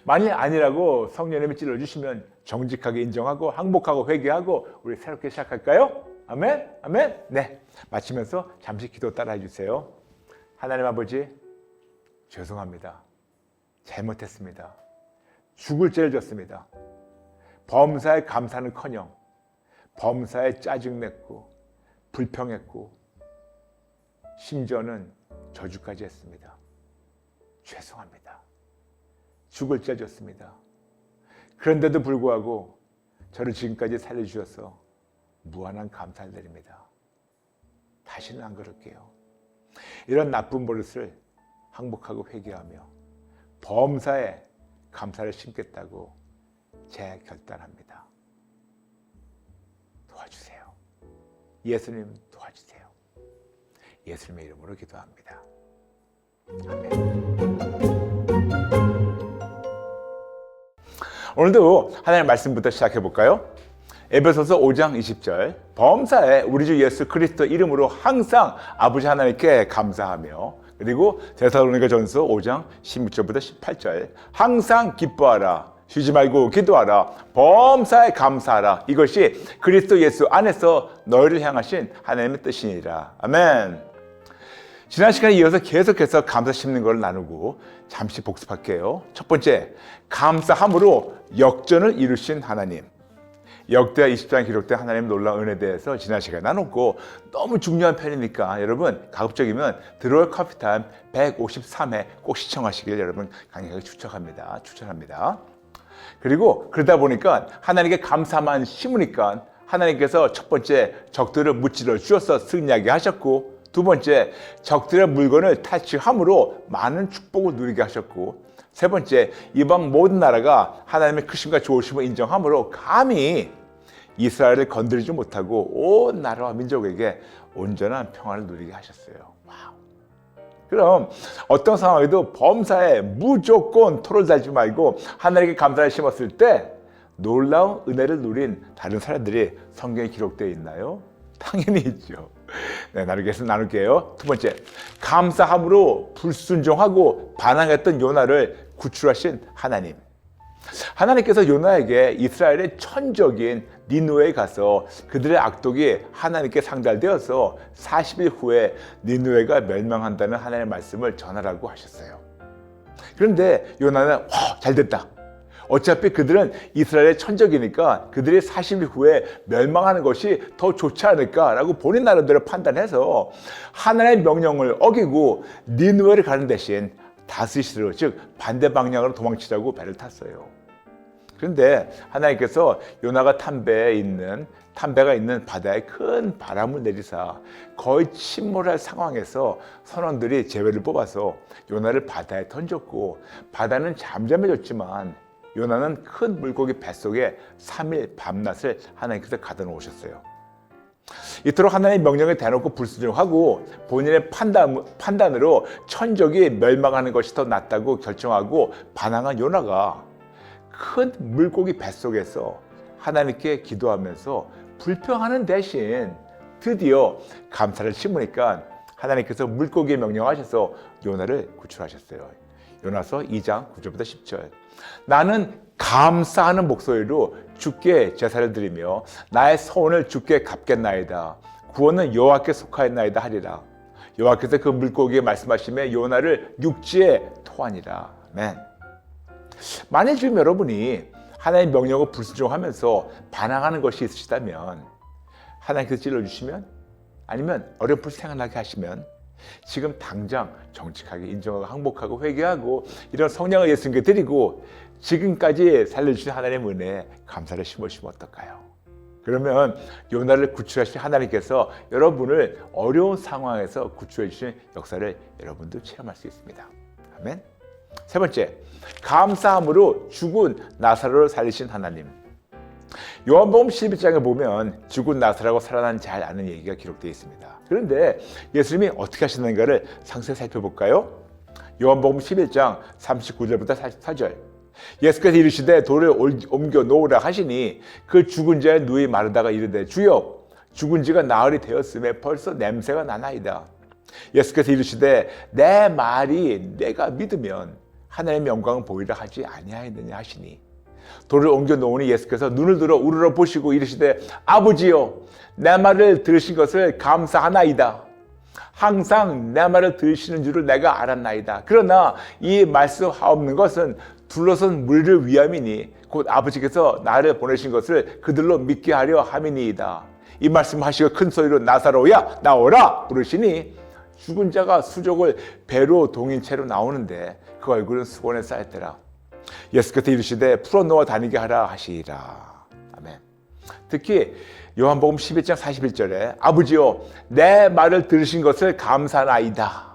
만일 아니라고 성령님이 찔러주시면 정직하게 인정하고 항복하고 회개하고 우리 새롭게 시작할까요? 아멘? 아멘? 네, 마치면서 잠시 기도 따라 해주세요. 하나님 아버지, 죄송합니다. 잘못했습니다. 죽을 죄를 졌습니다. 범사에 감사는커녕 범사에 짜증냈고 불평했고 심지어는 저주까지 했습니다. 죄송합니다. 죽을 죄 졌습니다. 그런데도 불구하고 저를 지금까지 살려주셔서 무한한 감사를 드립니다. 다시는 안 그럴게요. 이런 나쁜 버릇을 항복하고 회개하며 범사에 감사를 심겠다고 재결단합니다. 도와주세요. 예수님 도와주세요. 예수님의 이름으로 기도합니다. 아멘. 오늘도 하나님의 말씀부터 시작해 볼까요? 에베소서 5장 20절 범사에 우리 주 예수 그리스도 이름으로 항상 아버지 하나님께 감사하며, 그리고 데살로니가전서 5장 16절부터 18절 항상 기뻐하라, 쉬지 말고 기도하라, 범사에 감사하라, 이것이 그리스도 예수 안에서 너희를 향하신 하나님의 뜻이니라. 아멘. 지난 시간에 이어서 계속해서 감사 심는 걸 나누고 잠시 복습할게요. 첫 번째, 감사함으로 역전을 이루신 하나님. 역대하 20장 기록된 하나님의 놀라운 은혜에 대해서 지난 시간에 나눴고, 너무 중요한 편이니까 여러분 가급적이면 드로이 커피타임 153회 꼭 시청하시길 여러분 강력하게 추천합니다. 그리고 그러다 보니까 하나님께 감사만 심으니까 하나님께서 첫 번째 적들을 무찌러 주셔서 승리하게 하셨고, 두 번째 적들의 물건을 탈취함으로 많은 축복을 누리게 하셨고, 세 번째 이방 모든 나라가 하나님의 크심과 좋으심을 인정함으로 감히 이스라엘을 건드리지 못하고 온 나라와 민족에게 온전한 평화를 누리게 하셨어요. 와우. 그럼 어떤 상황에도 범사에 무조건 토를 달지 말고 하나님께 감사를 심었을 때 놀라운 은혜를 누린 다른 사람들이 성경에 기록되어 있나요? 당연히 있죠. 네, 나눌게요. 두 번째, 감사함으로 불순종하고 반항했던 요나를 구출하신 하나님. 하나님께서 요나에게 이스라엘의 천적인 니느웨에 가서 그들의 악독이 하나님께 상달되어서 40일 후에 니느웨가 멸망한다는 하나님의 말씀을 전하라고 하셨어요. 그런데 요나는 잘됐다. 어차피 그들은 이스라엘의 천적이니까 그들이 40일 후에 멸망하는 것이 더 좋지 않을까라고 본인 나름대로 판단해서 하나님의 명령을 어기고 니느웨를 가는 대신 다스시로, 즉 반대 방향으로 도망치자고 배를 탔어요. 그런데 하나님께서 요나가 탄배가 있는 바다에 큰 바람을 내리사 거의 침몰할 상황에서 선원들이 제회를 뽑아서 요나를 바다에 던졌고, 바다는 잠잠해졌지만 요나는 큰 물고기 뱃속에 3일 밤낮을 하나님께서 가둬 놓으셨어요. 이토록 하나님의 명령에 대놓고 불순종하고 본인의 판단으로 천적이 멸망하는 것이 더 낫다고 결정하고 반항한 요나가 큰 물고기 뱃속에서 하나님께 기도하면서 불평하는 대신 드디어 감사를 심으니까 하나님께서 물고기에 명령하셔서 요나를 구출하셨어요. 요나서 2장 9절부터 10절. 나는 감사하는 목소리로 주께 제사를 드리며 나의 서원을 주께 갚겠나이다. 구원은 여호와께 속하였나이다 하리라. 여호와께서 그 물고기에 말씀하시며 요나를 육지에 토하니라. 아멘. 만일 지금 여러분이 하나님의 명령을 불순종하면서 반항하는 것이 있으시다면, 하나님께서 찔러주시면, 아니면 어렵을 생각나게 하시면 지금 당장 정직하게 인정하고 항복하고 회개하고 이런 성령을 예수님께 드리고 지금까지 살려주신 하나님의 은혜에 감사를 심으시면 어떨까요? 그러면 요나를 구출하신 하나님께서 여러분을 어려운 상황에서 구출해 주신 역사를 여러분도 체험할 수 있습니다. 아멘. 세 번째, 감사함으로 죽은 나사로를 살리신 하나님. 요한복음 11장에 보면 죽은 나사로가 살아난 잘 아는 얘기가 기록되어 있습니다. 그런데 예수님이 어떻게 하셨는가를 상세히 살펴볼까요? 요한복음 11장 39절부터 44절. 예수께서 이르시되 돌을 옮겨 놓으라 하시니 그 죽은 자의 누이 마르다가 이르되 주여 죽은 지가 나흘이 되었음에 벌써 냄새가 나나이다. 예수께서 이르시되 내 말이 내가 믿으면 하나님의 영광을 보이라 하지 아니하였느냐 하시니 돌을 옮겨 놓으니 예수께서 눈을 들어 우러러 보시고 이르시되 아버지여 내 말을 들으신 것을 감사하나이다. 항상 내 말을 들으시는 줄을 내가 알았나이다. 그러나 이 말씀하옵는 것은 둘러선 무리를 위함이니 곧 아버지께서 나를 보내신 것을 그들로 믿게 하려 함이니이다. 이 말씀하시고 큰 소리로 나사로야 나오라 부르시니 죽은 자가 수족을 배로 동인 채로 나오는데 그 얼굴은 수건에 쌓였더라. 예수께서 이르시되 풀어놓아 다니게 하라 하시리라. 아멘. 특히 요한복음 11장 41절에 아버지여 내 말을 들으신 것을 감사나이다.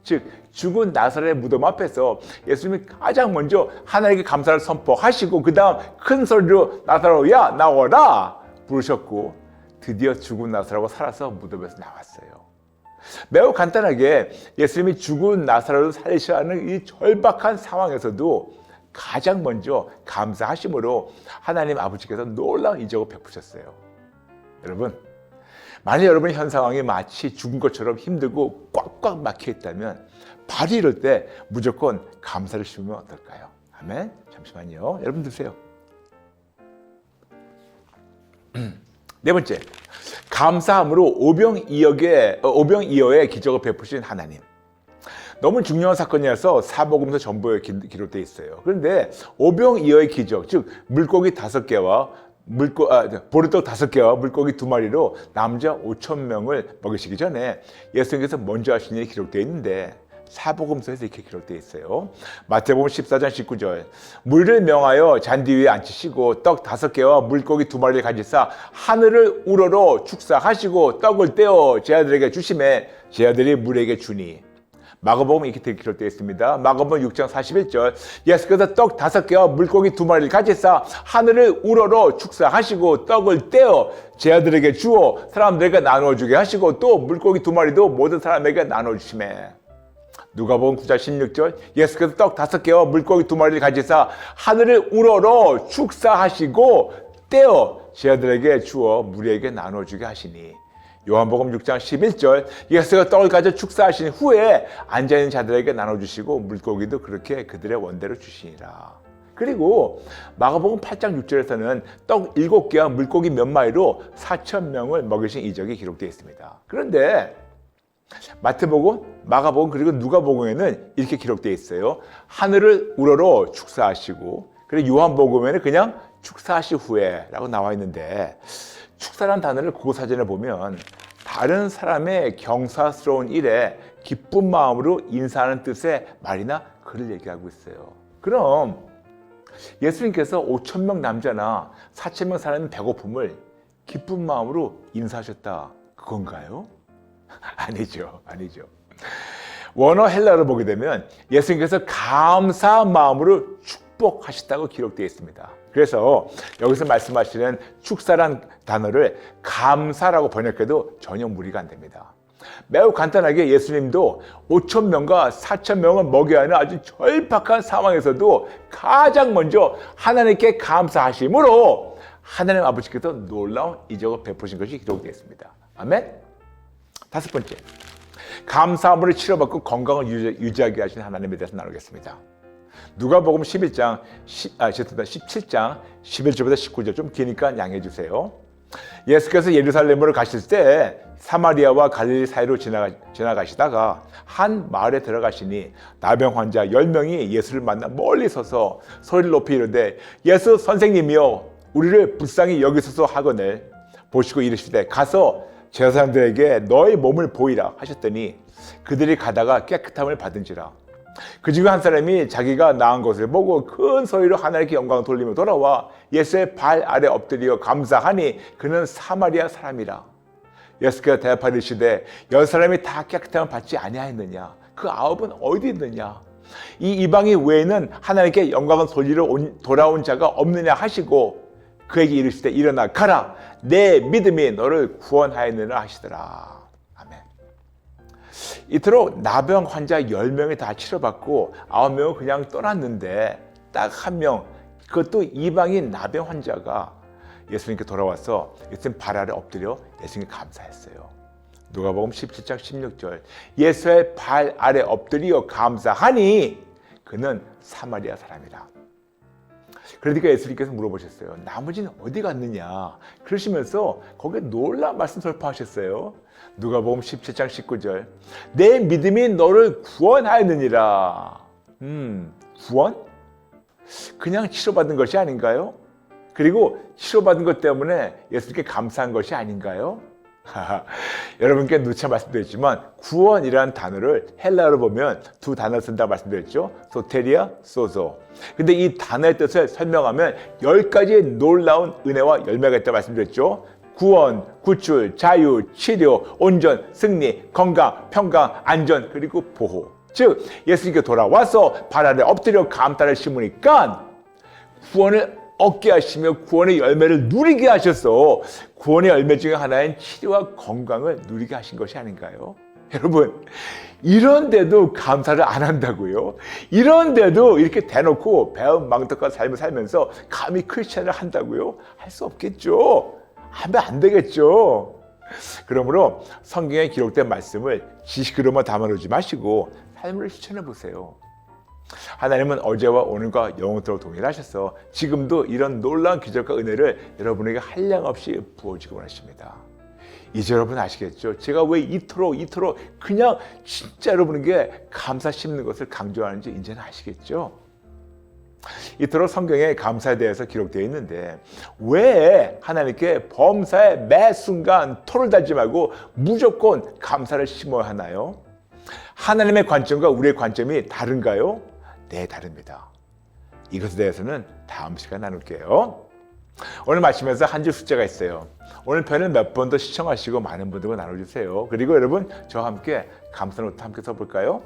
즉 죽은 나사로의 무덤 앞에서 예수님이 가장 먼저 하나님께 감사를 선포하시고 그 다음 큰 소리로 나사로야 나오라 부르셨고 드디어 죽은 나사로가 살아서 무덤에서 나왔어요. 매우 간단하게 예수님이 죽은 나사로를 살리셔야 하는 이 절박한 상황에서도 가장 먼저 감사하심으로 하나님 아버지께서 놀라운 이적을 베푸셨어요. 여러분, 만약 여러분의 현 상황이 마치 죽은 것처럼 힘들고 꽉꽉 막혀 있다면 바로 이럴 때 무조건 감사를 심으면 어떨까요? 아멘. 잠시만요. 여러분 드세요. 네 번째, 감사함으로 오병이어의 기적을 베푸신 하나님. 너무 중요한 사건이어서 사복음서 전부에 기록되어 있어요. 그런데 오병이어의 기적, 즉 물고기 5개와 보리떡 5개와 물고기 2마리로 남자 5,000명을 먹이시기 전에 예수님께서 먼저 하신 일이 기록되어 있는데 사복음서에서 이렇게 기록되어 있어요. 마태복음 14장 19절 무리를 명하여 잔디 위에 앉히시고 떡 5개와 물고기 2마리를 가지사 하늘을 우러러 축사하시고 떡을 떼어 제 아들에게 주시매 제 아들이 무리에게 주니. 마가복음 이렇게 기록되어 있습니다. 마가복음 6장 41절 예수께서 떡 5개와 물고기 2마리를 가지사 하늘을 우러러 축사하시고 떡을 떼어 제 아들에게 주어 사람들에게 나누어주게 하시고 또 물고기 2마리도 모든 사람에게 나눠주시매. 누가복음 9장 16절 예수께서 떡 5개와 물고기 2마리를 가지사 하늘을 우러러 축사하시고 떼어 제 아들에게 주어 무리에게 나눠주게 하시니. 요한복음 6장 11절 예수가 떡을 가져 축사하신 후에 앉아있는 자들에게 나눠주시고 물고기도 그렇게 그들의 원대로 주시니라. 그리고 마가복음 8장 6절에서는 떡 7개와 물고기 몇 마리로 4,000명을 먹이신 이적이 기록되어 있습니다. 그런데 마태복음, 마가복음 그리고 누가복음에는 이렇게 기록되어 있어요. 하늘을 우러러 축사하시고 그리고 요한복음에는 그냥 축사하신 후에 라고 나와 있는데 축사란 단어를 국어사전에 보면 다른 사람의 경사스러운 일에 기쁜 마음으로 인사하는 뜻의 말이나 글을 얘기하고 있어요. 그럼 예수님께서 5,000명 남자나 4,000명 사람의 배고픔을 기쁜 마음으로 인사하셨다. 그건가요? 아니죠. 원어 헬라어를 보게 되면 예수님께서 감사한 마음으로 축복하셨다고 기록되어 있습니다. 그래서 여기서 말씀하시는 축사란 단어를 감사라고 번역해도 전혀 무리가 안 됩니다. 매우 간단하게 예수님도 5,000명과 4,000명을 먹여야 하는 아주 절박한 상황에서도 가장 먼저 하나님께 감사하심으로 하나님 아버지께서 놀라운 이적을 베푸신 것이 기록되어 있습니다. 아멘. 5번째, 감사함으로 치료받고 건강을 유지하게 하신 하나님에 대해서 나누겠습니다. 누가복음 17장 11절부터 19절 좀 기니까 양해해 주세요. 예수께서 예루살렘으로 가실 때 사마리아와 갈릴리 사이로 지나가시다가 한 마을에 들어가시니 나병 환자 10명이 예수를 만나 멀리 서서 소리를 높이 이르되 예수 선생님이여 우리를 불쌍히 여기소서 하거늘 보시고 이르시되 가서 제사장들에게 너의 몸을 보이라 하셨더니 그들이 가다가 깨끗함을 받은지라. 그 중에 한 사람이 자기가 나은 것을 보고 큰 소리로 하나님께 영광을 돌리며 돌아와 예수의 발 아래 엎드려 감사하니 그는 사마리아 사람이라. 예수께서 대답하시되 10사람이 다 깨끗함을 받지 아니하였느냐? 그 9은 어디 있느냐? 이 이방인 외에는 하나님께 영광을 돌리러 돌아온 자가 없느냐 하시고 그에게 이르시되 일어나 가라, 내 믿음이 너를 구원하였느니라 하시더라. 아멘. 이토록 나병 환자 10명이 다 치료받고 9명은 그냥 떠났는데 딱 한 명, 그것도 이방인 나병 환자가 예수님께 돌아와서 예수님 발 아래 엎드려 예수님께 감사했어요. 누가복음 17장 16절, 예수의 발 아래 엎드려 감사하니 그는 사마리아 사람이라. 그러니까 예수님께서 물어보셨어요. 나머지는 어디 갔느냐? 그러시면서 거기에 놀라운 말씀 설파하셨어요. 누가복음 17장 19절, 내 믿음이 너를 구원하였느니라. 구원? 그냥 치료받은 것이 아닌가요? 그리고 치료받은 것 때문에 예수님께 감사한 것이 아닌가요? 여러분께 누차 말씀드렸지만 구원이라는 단어를 헬라어로 보면 두 단어를 쓴다고 말씀드렸죠. 소테리아, 소조. 근데 이 단어의 뜻을 설명하면 10가지의 놀라운 은혜와 열매가 있다고 말씀드렸죠. 구원, 구출, 자유, 치료, 온전, 승리, 건강, 평강, 안전, 그리고 보호. 즉 예수님께 돌아와서 발 아래 엎드려 감사를 심으니까 구원을 얻게 하시며 구원의 열매를 누리게 하셔서 구원의 열매 중에 하나인 치료와 건강을 누리게 하신 것이 아닌가요? 여러분, 이런데도 감사를 안 한다고요? 이런데도 이렇게 대놓고 배은망덕한 삶을 살면서 감히 크리스찬을 한다고요? 할 수 없겠죠. 하면 안 되겠죠. 그러므로 성경에 기록된 말씀을 지식으로만 담아놓지 마시고 삶을 실천해 보세요. 하나님은 어제와 오늘과 영원토록 동일하셔서 지금도 이런 놀라운 기적과 은혜를 여러분에게 한량없이 부어주기 원하십니다. 이제 여러분 아시겠죠? 제가 왜 이토록 그냥 진짜 여러분에게 감사 심는 것을 강조하는지 이제는 아시겠죠? 이토록 성경에 감사에 대해서 기록되어 있는데 왜 하나님께 범사의 매 순간 토를 달지 말고 무조건 감사를 심어야 하나요? 하나님의 관점과 우리의 관점이 다른가요? 네, 다릅니다. 이것에 대해서는 다음 시간에 나눌게요. 오늘 말씀에서 한 줄 숙제가 있어요. 오늘 편을 몇 번 더 시청하시고 많은 분들과 나눠주세요. 그리고 여러분 저와 함께 감사 노트 함께 써볼까요?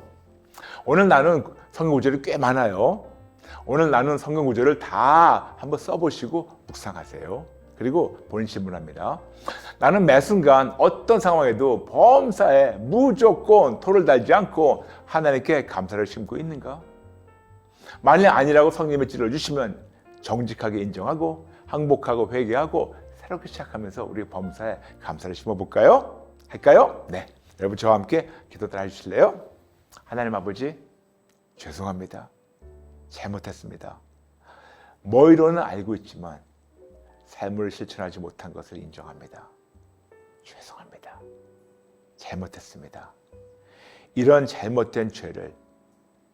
오늘 나눈 성경 구절이 꽤 많아요. 오늘 나눈 성경 구절을 다 한번 써보시고 묵상하세요. 그리고 본인 질문합니다. 나는 매 순간 어떤 상황에도 범사에 무조건 토를 달지 않고 하나님께 감사를 심고 있는가? 만약 아니라고 성령님이 찔러주시면 정직하게 인정하고 항복하고 회개하고 새롭게 시작하면서 우리 범사에 감사를 심어볼까요? 할까요? 네, 여러분 저와 함께 기도들 해주실래요? 하나님 아버지, 죄송합니다. 잘못했습니다. 머리로는 알고 있지만 삶을 실천하지 못한 것을 인정합니다. 죄송합니다. 잘못했습니다. 이런 잘못된 죄를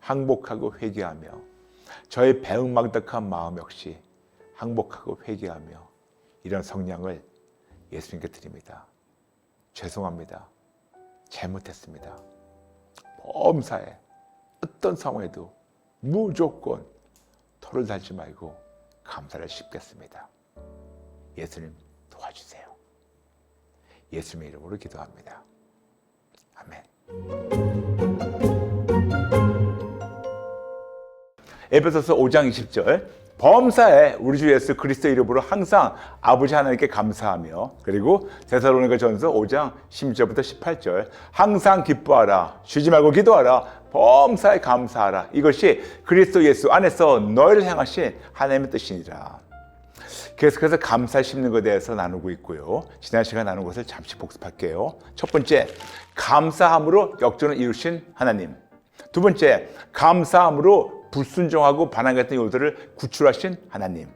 항복하고 회개하며 저의 배은망덕한 마음 역시 항복하고 회개하며 이런 성량을 예수님께 드립니다. 죄송합니다. 잘못했습니다. 범사에 어떤 상황에도 무조건 토를 달지 말고 감사를 심겠습니다. 예수님 도와주세요. 예수님의 이름으로 기도합니다. 아멘. 에베소서 5장 20절, 범사에 우리 주 예수 그리스도 이름으로 항상 아버지 하나님께 감사하며, 그리고 데살로니가전서 5장 10절부터 18절, 항상 기뻐하라, 쉬지 말고 기도하라, 범사에 감사하라. 이것이 그리스도 예수 안에서 너희를 향하신 하나님의 뜻이니라. 계속해서 감사 심는 것에 대해서 나누고 있고요. 지난 시간 나눈 것을 잠시 복습할게요. 첫 번째, 감사함으로 역전을 이루신 하나님. 두 번째, 감사함으로 불순종하고 반항했던 요들을 구출하신 하나님.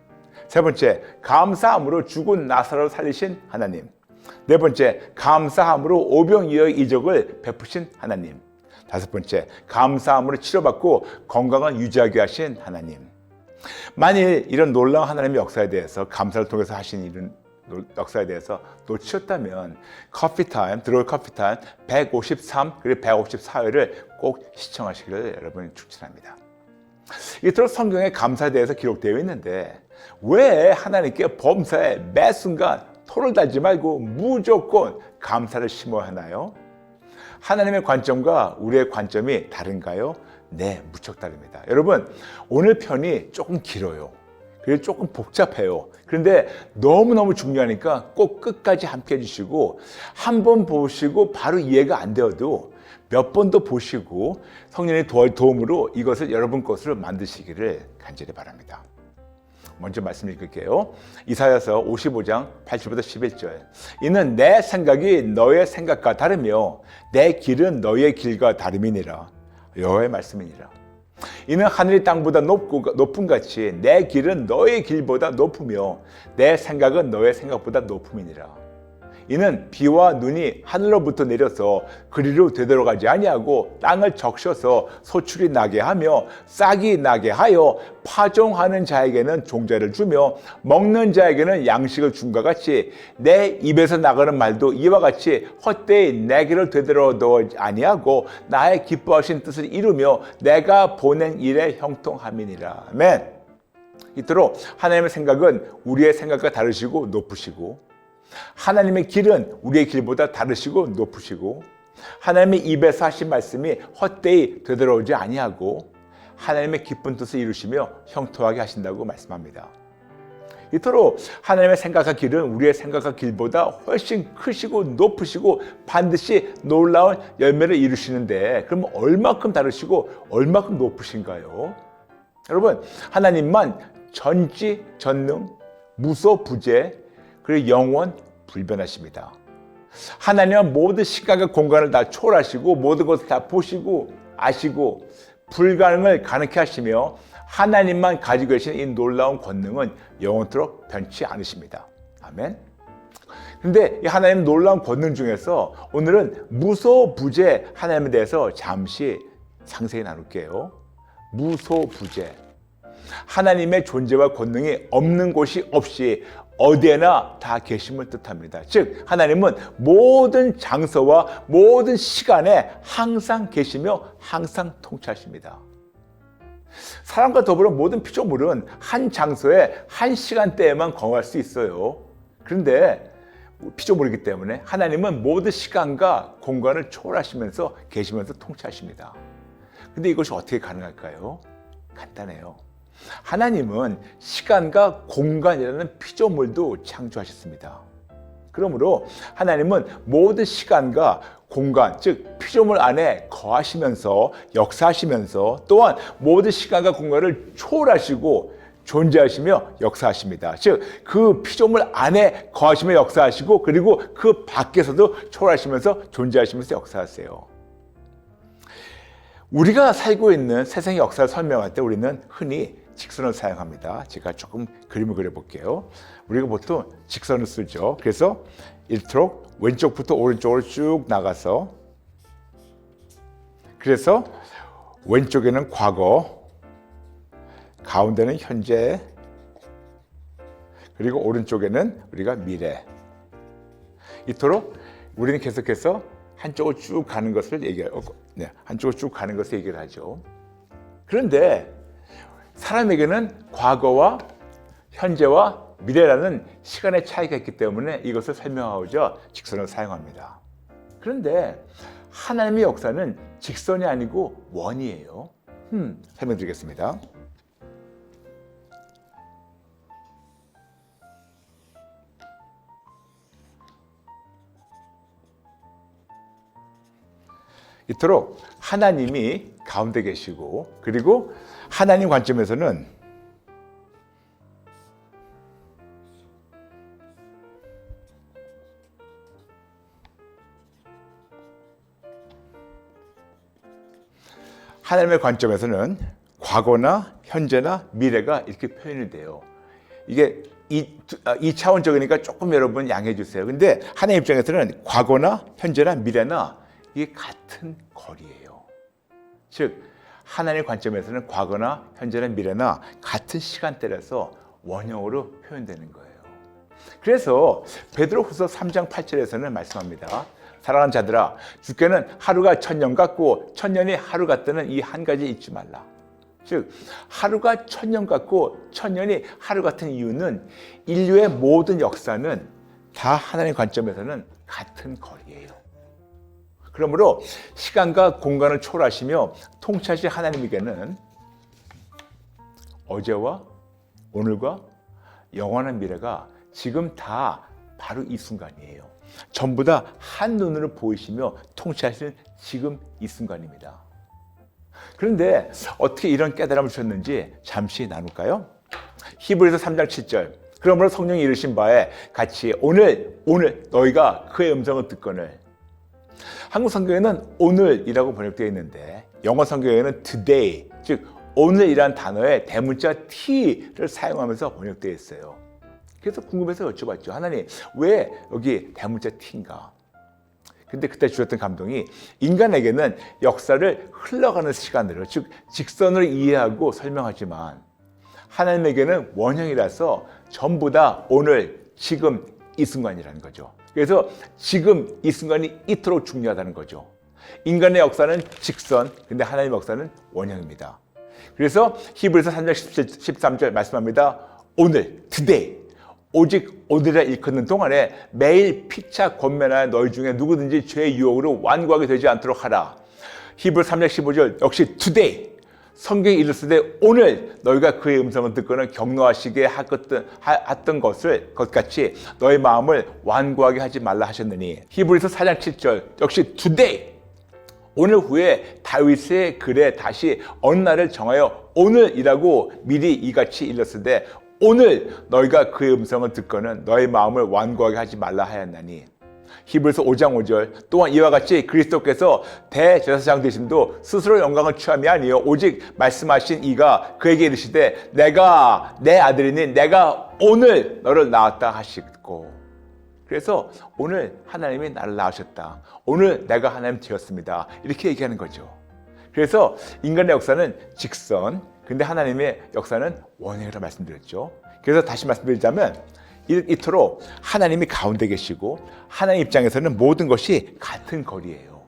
세 번째, 감사함으로 죽은 나사로를 살리신 하나님. 네 번째, 감사함으로 오병이어의 이적을 베푸신 하나님. 다섯 번째, 감사함으로 치료받고 건강을 유지하게 하신 하나님. 만일 이런 놀라운 하나님의 역사에 대해서 감사를 통해서 하신 이런 역사에 대해서 놓치셨다면 커피타임, 들어올 커피타임 153 그리고 154회를 꼭 시청하시기를 여러분이 추천합니다. 이토록 성경에 감사에 대해서 기록되어 있는데 왜 하나님께 범사에 매 순간 토를 달지 말고 무조건 감사를 심어야 하나요? 하나님의 관점과 우리의 관점이 다른가요? 네, 무척 다릅니다. 여러분, 오늘 편이 조금 길어요. 그리고 조금 복잡해요. 그런데 너무너무 중요하니까 꼭 끝까지 함께 해주시고, 한 번 보시고 바로 이해가 안 되어도 몇 번 더 보시고 성령의 도움으로 이것을 여러분 것으로 만드시기를 간절히 바랍니다. 먼저 말씀 읽을게요. 이사야서 55장 8절부터 11절. 이는 내 생각이 너의 생각과 다르며 내 길은 너의 길과 다름이니라. 여호와의 말씀이니라. 이는 하늘이 땅보다 높은 같이 내 길은 너의 길보다 높으며 내 생각은 너의 생각보다 높음이니라. 이는 비와 눈이 하늘로부터 내려서 그리로 되돌아가지 아니하고 땅을 적셔서 소출이 나게 하며 싹이 나게 하여 파종하는 자에게는 종자를 주며 먹는 자에게는 양식을 줌과 같이 내 입에서 나가는 말도 이와 같이 헛되이 내게를 되돌아오지 아니하고 나의 기뻐하신 뜻을 이루며 내가 보낸 일에 형통함이니라. 아멘. 이토록 하나님의 생각은 우리의 생각과 다르시고 높으시고, 하나님의 길은 우리의 길보다 다르시고 높으시고, 하나님의 입에서 하신 말씀이 헛되이 되돌아오지 아니하고 하나님의 기쁜 뜻을 이루시며 형통하게 하신다고 말씀합니다. 이토록 하나님의 생각과 길은 우리의 생각과 길보다 훨씬 크시고 높으시고 반드시 놀라운 열매를 이루시는데, 그럼 얼마큼 다르시고 얼마큼 높으신가요? 여러분, 하나님만 전지전능, 무소부재, 그리고 영원 불변하십니다. 하나님은 모든 시간과 공간을 다 초월하시고 모든 것을 다 보시고 아시고 불가능을 가능케 하시며 하나님만 가지고 계신 이 놀라운 권능은 영원토록 변치 않으십니다. 아멘. 그런데 이 하나님 놀라운 권능 중에서 오늘은 무소부재 하나님에 대해서 잠시 상세히 나눌게요. 무소부재. 하나님의 존재와 권능이 없는 곳이 없이 어디에나 다 계심을 뜻합니다. 즉 하나님은 모든 장소와 모든 시간에 항상 계시며 항상 통치하십니다. 사람과 더불어 모든 피조물은 한 장소에 한 시간대에만 거할 수 있어요. 그런데 피조물이기 때문에 하나님은 모든 시간과 공간을 초월하시면서 계시면서 통치하십니다. 근데 이것이 어떻게 가능할까요? 간단해요. 하나님은 시간과 공간이라는 피조물도 창조하셨습니다. 그러므로 하나님은 모든 시간과 공간, 즉 피조물 안에 거하시면서 역사하시면서 또한 모든 시간과 공간을 초월하시고 존재하시며 역사하십니다. 즉 그 피조물 안에 거하시며 역사하시고 그리고 그 밖에서도 초월하시면서 존재하시면서 역사하세요. 우리가 살고 있는 세상의 역사를 설명할 때 우리는 흔히 직선을 사용합니다. 제가 조금 그림을 그려볼게요. 우리가 보통 직선을 쓰죠. 그래서 이토록 왼쪽부터 오른쪽으로 쭉 나가서, 그래서 왼쪽에는 과거, 가운데는 현재, 그리고 오른쪽에는 우리가 미래. 이토록 우리는 계속해서 한쪽으로 쭉 가는 것을 한쪽으로 쭉 가는 것을 얘기를 하죠. 그런데 사람에게는 과거와 현재와 미래라는 시간의 차이가 있기 때문에 이것을 설명하고자 직선을 사용합니다. 그런데 하나님의 역사는 직선이 아니고 원이에요. 설명드리겠습니다. 이토록 하나님이 가운데 계시고, 그리고 하나님 관점에서는 하나님의 관점에서는 과거나 현재나 미래가 이렇게 표현이 돼요. 이게 2차원적이니까 조금 여러분 양해해 주세요. 근데 하나님 입장에서는 과거나 현재나 미래나 이게 같은 거리예요. 즉 하나님의 관점에서는 과거나 현재나 미래나 같은 시간대라서 원형으로 표현되는 거예요. 그래서 베드로후서 3장 8절에서는 말씀합니다. 사랑하는 자들아, 주께는 하루가 천년 같고 천년이 하루 같다는 이 한 가지 잊지 말라. 즉 하루가 1000년 같고 1000년이 하루 같은 이유는 인류의 모든 역사는 다 하나님의 관점에서는 같은 거리예요. 그러므로 시간과 공간을 초월하시며 통치하신 하나님에게는 어제와 오늘과 영원한 미래가 지금 다 바로 이 순간이에요. 전부 다 한눈으로 보이시며 통치하시는 지금 이 순간입니다. 그런데 어떻게 이런 깨달음을 주셨는지 잠시 나눌까요? 히브리서 3장 7절. 그러므로 성령이 이르신 바에 같이 오늘 너희가 그의 음성을 듣거늘. 한국 성경에는 오늘이라고 번역되어 있는데 영어 성경에는 today, 즉 오늘이란 단어의 대문자 T를 사용하면서 번역되어 있어요. 그래서 궁금해서 여쭤봤죠. 하나님, 왜 여기 대문자 T인가? 근데 그때 주셨던 감동이 인간에게는 역사를 흘러가는 시간으로, 즉 직선으로 이해하고 설명하지만 하나님에게는 원형이라서 전부 다 오늘, 지금 이 순간이라는 거죠. 그래서 지금 이 순간이 이토록 중요하다는 거죠. 인간의 역사는 직선, 근데 하나님의 역사는 원형입니다. 그래서 히브리서 3장 13절 말씀합니다. 오늘, today, 오직 오늘이라 일컫는 동안에 매일 피차 권면하여 너희 중에 누구든지 죄의 유혹으로 완고하게 되지 않도록 하라. 히브리서 3장 15절 역시 today, 성경이 이르시되 오늘 너희가 그의 음성을 듣고는 격노하시게 했던 것 같이 너희 마음을 완고하게 하지 말라 하셨느니. 히브리서 4장 7절 역시 today, 오늘 후에 다윗의 글에 다시 어느 날을 정하여 오늘이라고 미리 이같이 일렀으되 오늘 너희가 그의 음성을 듣고는 너희 마음을 완고하게 하지 말라 하였나니. 히브리서 5장 5절 또한 이와 같이 그리스도께서 대제사장 되심도 스스로 영광을 취함이 아니요 오직 말씀하신 이가 그에게 이르시되 내가 내 아들이니 내가 오늘 너를 낳았다 하시고. 그래서 오늘 하나님이 나를 낳으셨다. 오늘 내가 하나님 되었습니다. 이렇게 얘기하는 거죠. 그래서 인간의 역사는 직선, 근데 하나님의 역사는 원형이라고 말씀드렸죠. 그래서 다시 말씀드리자면 이토록 하나님이 가운데 계시고 하나님 입장에서는 모든 것이 같은 거리예요.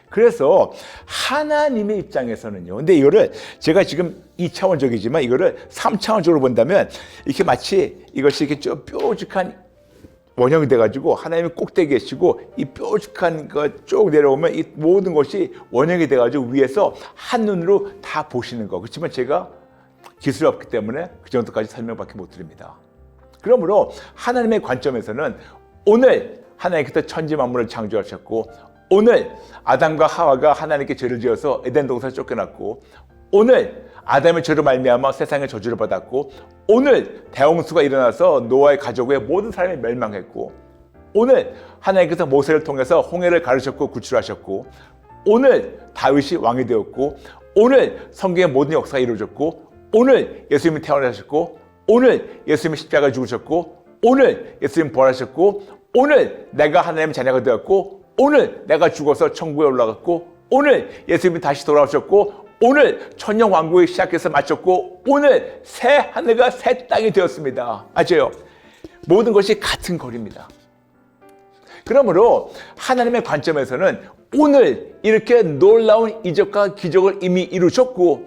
그래서 하나님의 입장에서는요. 근데 이거를 제가 지금 2차원적이지만 이거를 3차원적으로 본다면 이렇게 마치 이것이 이렇게 좀 뾰족한 원형이 돼가지고 하나님이 꼭대기에 계시고 이 뾰족한 거 쭉 내려오면 이 모든 것이 원형이 돼가지고 위에서 한눈으로 다 보시는 거. 그렇지만 제가 기술이 없기 때문에 그 정도까지 설명밖에 못 드립니다. 그러므로 하나님의 관점에서는 오늘 하나님께서 천지 만물을 창조하셨고 오늘 아담과 하와가 하나님께 죄를 지어서 에덴 동산에 쫓겨났고 오늘 아담의 죄로 말미암아 세상의 저주를 받았고 오늘 대홍수가 일어나서 노아의 가족의 모든 사람이 멸망했고 오늘 하나님께서 모세를 통해서 홍해를 가르셨고 구출하셨고 오늘 다윗이 왕이 되었고 오늘 성경의 모든 역사가 이루어졌고 오늘 예수님이 태어나셨고 오늘 예수님이 십자가에 죽으셨고 오늘 예수님이 부활하셨고 오늘 내가 하나님의 자녀가 되었고 오늘 내가 죽어서 천국에 올라갔고 오늘 예수님이 다시 돌아오셨고 오늘 천년 왕국이 시작해서 마쳤고 오늘 새 하늘과 새 땅이 되었습니다. 맞아요. 모든 것이 같은 거리입니다. 그러므로 하나님의 관점에서는 오늘 이렇게 놀라운 이적과 기적을 이미 이루셨고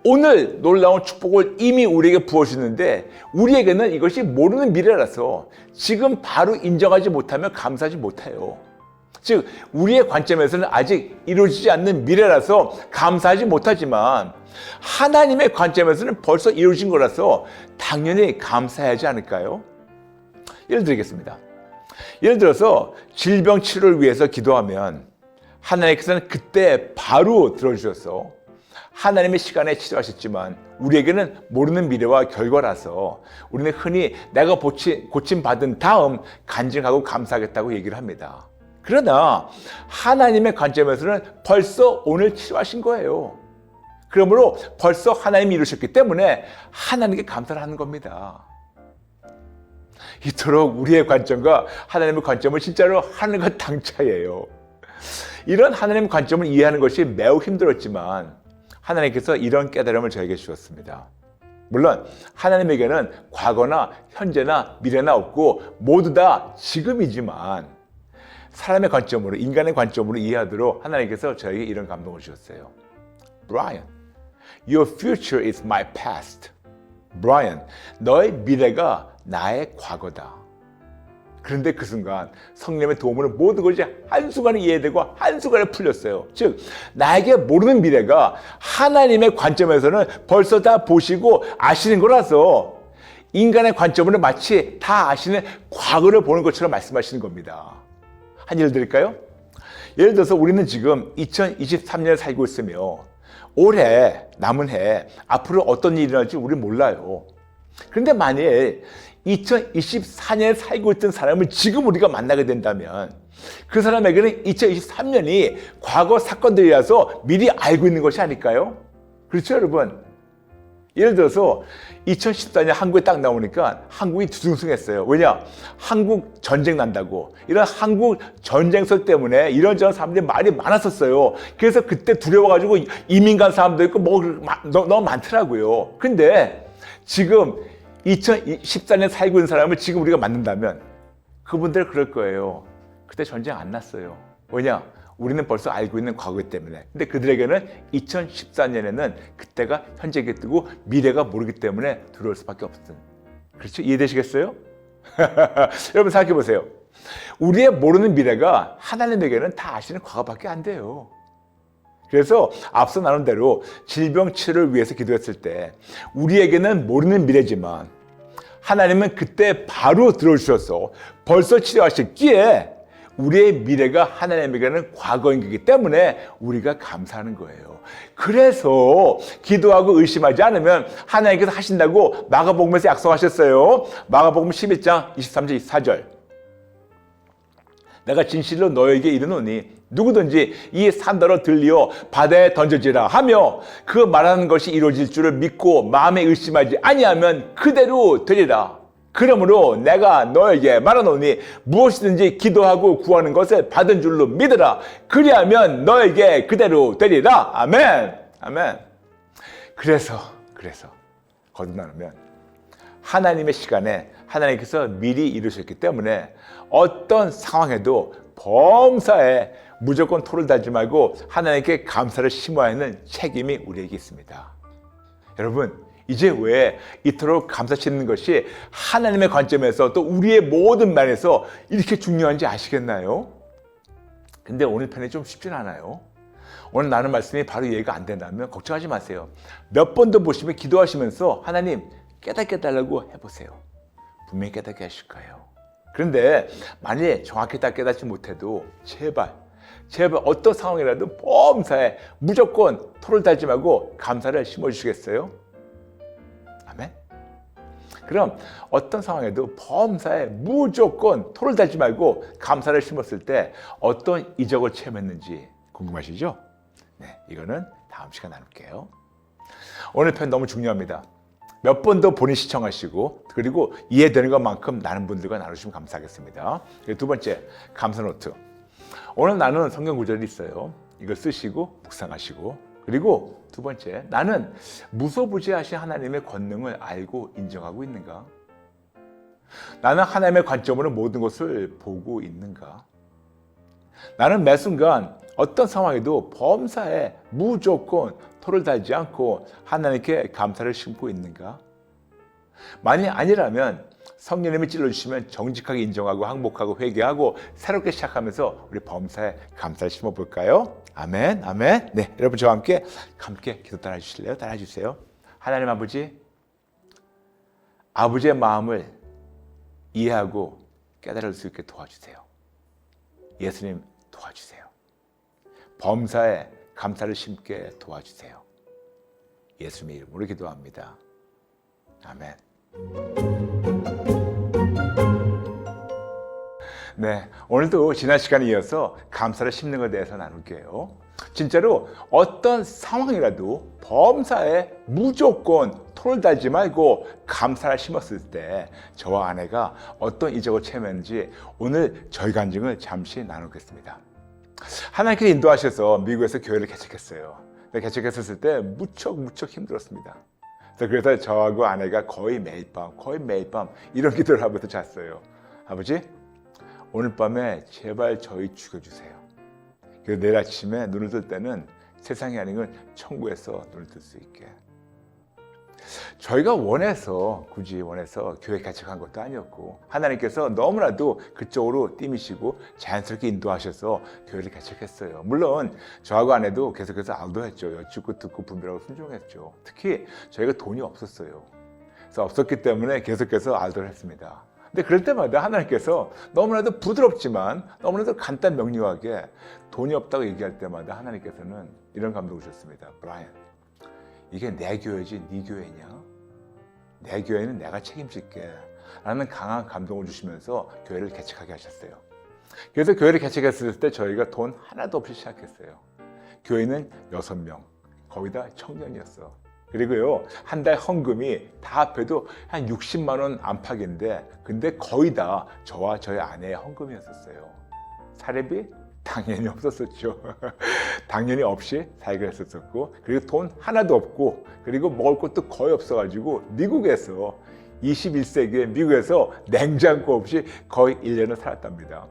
오늘 놀라운 축복을 이미 우리에게 부어주는데 우리에게는 이것이 모르는 미래라서 지금 바로 인정하지 못하면 감사하지 못해요. 즉 우리의 관점에서는 아직 이루어지지 않는 미래라서 감사하지 못하지만 하나님의 관점에서는 벌써 이루어진 거라서 당연히 감사하지 않을까요? 예를 들겠습니다. 예를 들어서 질병 치료를 위해서 기도하면 하나님께서는 그때 바로 들어주셔서 하나님의 시간에 치료하셨지만 우리에게는 모르는 미래와 결과라서 우리는 흔히 내가 고침받은 다음 간증하고 감사하겠다고 얘기를 합니다. 그러나 하나님의 관점에서는 벌써 오늘 치료하신 거예요. 그러므로 벌써 하나님이 이루셨기 때문에 하나님께 감사를 하는 겁니다. 이토록 우리의 관점과 하나님의 관점은 진짜로 하늘과 땅 차이예요. 이런 하나님의 관점을 이해하는 것이 매우 힘들었지만 하나님께서 이런 깨달음을 저에게 주셨습니다. 물론 하나님에게는 과거나 현재나 미래나 없고 모두 다 지금이지만 사람의 관점으로 인간의 관점으로 이해하도록 하나님께서 저에게 이런 감동을 주셨어요. 브라이언, Your future is my past. Brian, 너의 미래가 나의 과거다. 그런데 그 순간 성령의 도움으로 모든 것이 한순간에 이해되고 한순간에 풀렸어요. 즉 나에게 모르는 미래가 하나님의 관점에서는 벌써 다 보시고 아시는 거라서 인간의 관점으로 마치 다 아시는 과거를 보는 것처럼 말씀하시는 겁니다. 한 예를 드릴까요? 예를 들어서 우리는 지금 2023년에 살고 있으며 올해 남은 해 앞으로 어떤 일이 일어날지 우리는 몰라요. 그런데 만일 2024년에 살고 있던 사람을 지금 우리가 만나게 된다면 그 사람에게는 2023년이 과거 사건들이라서 미리 알고 있는 것이 아닐까요? 그렇죠, 여러분? 예를 들어서 2014년 한국에 딱 나오니까 한국이 두둥승했어요. 왜냐? 한국 전쟁 난다고. 이런 한국 전쟁설 때문에 이런저런 사람들이 말이 많았었어요. 그래서 그때 두려워가지고 이민 간 사람도 있고 너무 많더라고요. 근데 지금 2014년에 살고 있는 사람을 지금 우리가 만난다면 그분들 그럴 거예요. 그때 전쟁 안 났어요. 왜냐? 우리는 벌써 알고 있는 과거이기 때문에. 근데 그들에게는 2014년에는 그때가 현재가 뜨고 미래가 모르기 때문에 두려울 수밖에 없었던. 그렇죠? 이해되시겠어요? 여러분 생각해 보세요. 우리의 모르는 미래가 하나님에게는 다 아시는 과거밖에 안 돼요. 그래서 앞서 나눈 대로 질병 치료를 위해서 기도했을 때 우리에게는 모르는 미래지만 하나님은 그때 바로 들어주셔서 벌써 치료하셨기에 우리의 미래가 하나님에게는 과거인 거기 때문에 우리가 감사하는 거예요. 그래서 기도하고 의심하지 않으면 하나님께서 하신다고 마가복음에서 약속하셨어요. 마가복음 11장 23절 24절. 내가 진실로 너에게 이르노니 누구든지 이 산더러 들리어 바다에 던져지라 하며 그 말하는 것이 이루어질 줄을 믿고 마음에 의심하지 아니하면 그대로 되리라. 그러므로 내가 너에게 말하노니 무엇이든지 기도하고 구하는 것을 받은 줄로 믿으라. 그리하면 너에게 그대로 되리라. 아멘. 아멘. 그래서 거듭나면 하나님의 시간에 하나님께서 미리 이루셨기 때문에 어떤 상황에도 범사에 무조건 토를 달지 말고 하나님께 감사를 심어야 하는 책임이 우리에게 있습니다. 여러분, 이제 왜 이토록 감사 짓는 것이 하나님의 관점에서 또 우리의 모든 면에서 이렇게 중요한지 아시겠나요? 근데 오늘 편이 좀 쉽진 않아요. 오늘 나눈 말씀이 바로 이해가 안 된다면 걱정하지 마세요. 몇 번 더 보시면 기도하시면서 하나님 깨닫게 해달라고 해보세요. 분명히 깨닫게 하실 거예요. 그런데 만약에 정확히 다 깨닫지 못해도 제발 어떤 상황이라도 범사에 무조건 토를 달지 말고 감사를 심어주시겠어요? 아멘? 그럼 어떤 상황에도 범사에 무조건 토를 달지 말고 감사를 심었을 때 어떤 이적을 체험했는지 궁금하시죠? 네, 이거는 다음 시간 나눌게요. 오늘 편 너무 중요합니다. 몇 번 더 본인 시청하시고 그리고 이해되는 것만큼 나눈 분들과 나누시면 감사하겠습니다. 두 번째, 감사 노트. 오늘 나눈 성경 구절이 있어요. 이걸 쓰시고 묵상하시고 그리고 두 번째, 나는 무소부지하신 하나님의 권능을 알고 인정하고 있는가? 나는 하나님의 관점으로 모든 것을 보고 있는가? 나는 매 순간 어떤 상황에도 범사에 무조건 토를 달지 않고 하나님께 감사를 심고 있는가? 만약 아니라면 성령님이 찔러주시면 정직하게 인정하고 항복하고 회개하고 새롭게 시작하면서 우리 범사에 감사를 심어볼까요? 아멘, 아멘. 네, 여러분 저와 함께 기도 따라 주실래요? 따라 주세요. 하나님 아버지의 마음을 이해하고 깨달을 수 있게 도와주세요. 예수님 도와주세요. 범사에 감사를 심게 도와주세요. 예수님의 이름으로 기도합니다. 아멘. 네, 오늘도 지난 시간에 이어서 감사를 심는 것에 대해서 나눌게요. 진짜로 어떤 상황이라도 범사에 무조건 토를 달지 말고 감사를 심었을 때 저와 아내가 어떤 이적을 체험했는지 오늘 저희 간증을 잠시 나누겠습니다. 하나님께서 인도하셔서 미국에서 교회를 개척했어요. 개척했을 때 무척 힘들었습니다. 그래서 저하고 아내가 거의 매일 밤 이런 기도를 하면서 잤어요. 아버지, 오늘 밤에 제발 저희 죽여주세요. 그래서 내일 아침에 눈을 뜰 때는 세상이 아닌 천국에서 눈을 뜰 수 있게. 저희가 굳이 원해서 교회 개척한 것도 아니었고, 하나님께서 너무나도 그쪽으로 띠미시고 자연스럽게 인도하셔서 교회를 개척했어요. 물론 저하고 아내도 계속해서 알도했죠. 여쭙고 듣고 분별하고 순종했죠. 특히 저희가 돈이 없었어요. 그래서 없었기 때문에 계속해서 알도를 했습니다. 근데 그럴 때마다 하나님께서 너무나도 부드럽지만 너무나도 간단 명료하게 돈이 없다고 얘기할 때마다 하나님께서는 이런 감동을 주셨습니다. 브라이언, 이게 내 교회지 네 교회냐? 내 교회는 내가 책임질게 라는 강한 감동을 주시면서 교회를 개척하게 하셨어요. 그래서 교회를 개척했을 때 저희가 돈 하나도 없이 시작했어요. 교회는 6명, 거의 다 청년이었어. 그리고요, 한 달 헌금이 다 합해도 한 60만 원 안팎인데, 근데 거의 다 저와 저희 아내의 헌금이었었어요. 사례비? 당연히 없었었죠. 당연히 없이 살게 했었고, 그리고 돈 하나도 없고, 그리고 먹을 것도 거의 없어가지고 미국에서 21세기에 미국에서 냉장고 없이 거의 1년을 살았답니다.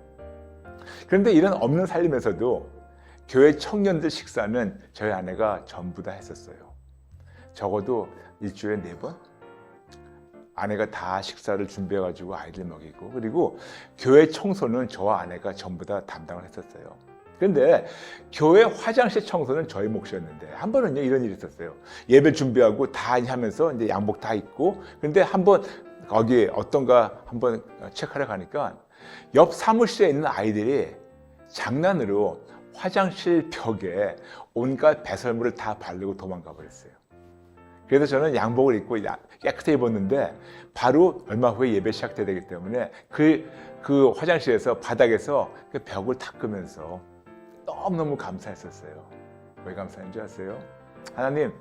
그런데 이런 없는 살림에서도 교회 청년들 식사는 저희 아내가 전부 다 했었어요. 적어도 일주일에 4번 아내가 다 식사를 준비해가지고 아이들 먹이고, 그리고 교회 청소는 저와 아내가 전부 다 담당을 했었어요. 그런데 교회 화장실 청소는 저희 몫이었는데, 한 번은요 이런 일이 있었어요. 예배 준비하고 다 하면서 이제 양복 다 입고, 근데 한번 거기 어떤가 한번 체크하러 가니까 옆 사무실에 있는 아이들이 장난으로 화장실 벽에 온갖 배설물을 다 바르고 도망가 버렸어요. 그래서 저는 양복을 입고 깨끗하게 입었는데, 바로 얼마 후에 예배 시작돼야 되기 때문에 그 화장실에서 바닥에서 그 벽을 닦으면서 너무너무 감사했었어요. 왜 감사한지 아세요? 하나님,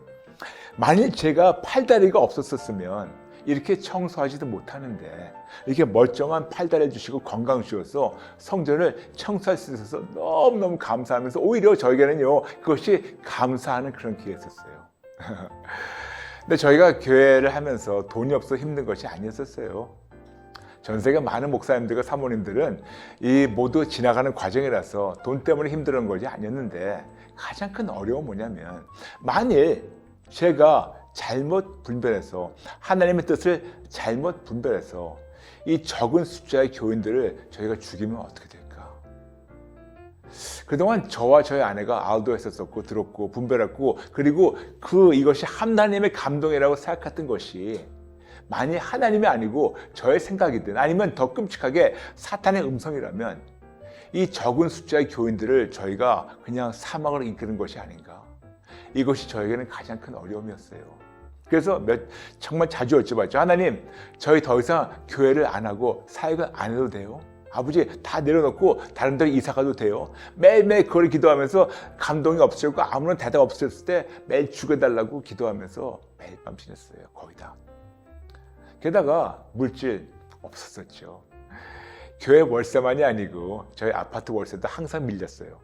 만일 제가 팔다리가 없었으면 이렇게 청소하지도 못하는데 이렇게 멀쩡한 팔다리를 주시고 건강 주셔서 성전을 청소할 수 있어서 너무너무 감사하면서, 오히려 저에게는요 그것이 감사하는 그런 기회였었어요. 근데 저희가 교회를 하면서 돈이 없어 힘든 것이 아니었었어요. 전 세계 많은 목사님들과 사모님들은 이 모두 지나가는 과정이라서 돈 때문에 힘든 것이 아니었는데, 가장 큰 어려움은 뭐냐면, 만일 제가 잘못 분별해서, 하나님의 뜻을 잘못 분별해서 이 적은 숫자의 교인들을 저희가 죽이면 어떻게 될까? 그동안 저와 저희 아내가 알도했었고 들었고 분별했고, 그리고 이것이 하나님의 감동이라고 생각했던 것이 만약 하나님이 아니고 저의 생각이든 아니면 더 끔찍하게 사탄의 음성이라면, 이 적은 숫자의 교인들을 저희가 그냥 사막으로 이끄는 것이 아닌가. 이것이 저에게는 가장 큰 어려움이었어요. 그래서 정말 자주 여쭤봤죠. 하나님, 저희 더 이상 교회를 안 하고 사역을 안 해도 돼요? 아버지, 다 내려놓고 다른 데로 이사 가도 돼요? 매일매일 그걸 기도하면서 감동이 없었고 아무런 대답 없었을 때 매일 죽여달라고 기도하면서 매일 밤 지냈어요. 거의 다. 게다가 물질 없었었죠. 교회 월세만이 아니고 저희 아파트 월세도 항상 밀렸어요.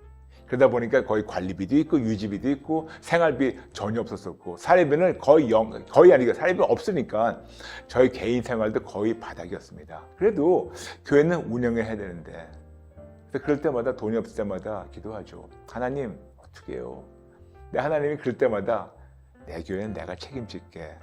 그러다 보니까 거의 관리비도 있고 유지비도 있고 생활비 전혀 없었었고, 사례비는 거의 아니고 사례비가 없으니까 저희 개인 생활도 거의 바닥이었습니다. 그래도 교회는 운영을 해야 되는데, 그래서 그럴 때마다 돈이 없을 때마다 기도하죠. 하나님, 어떻게 해요? 근데 하나님이 그럴 때마다 내 교회는 내가 책임질게.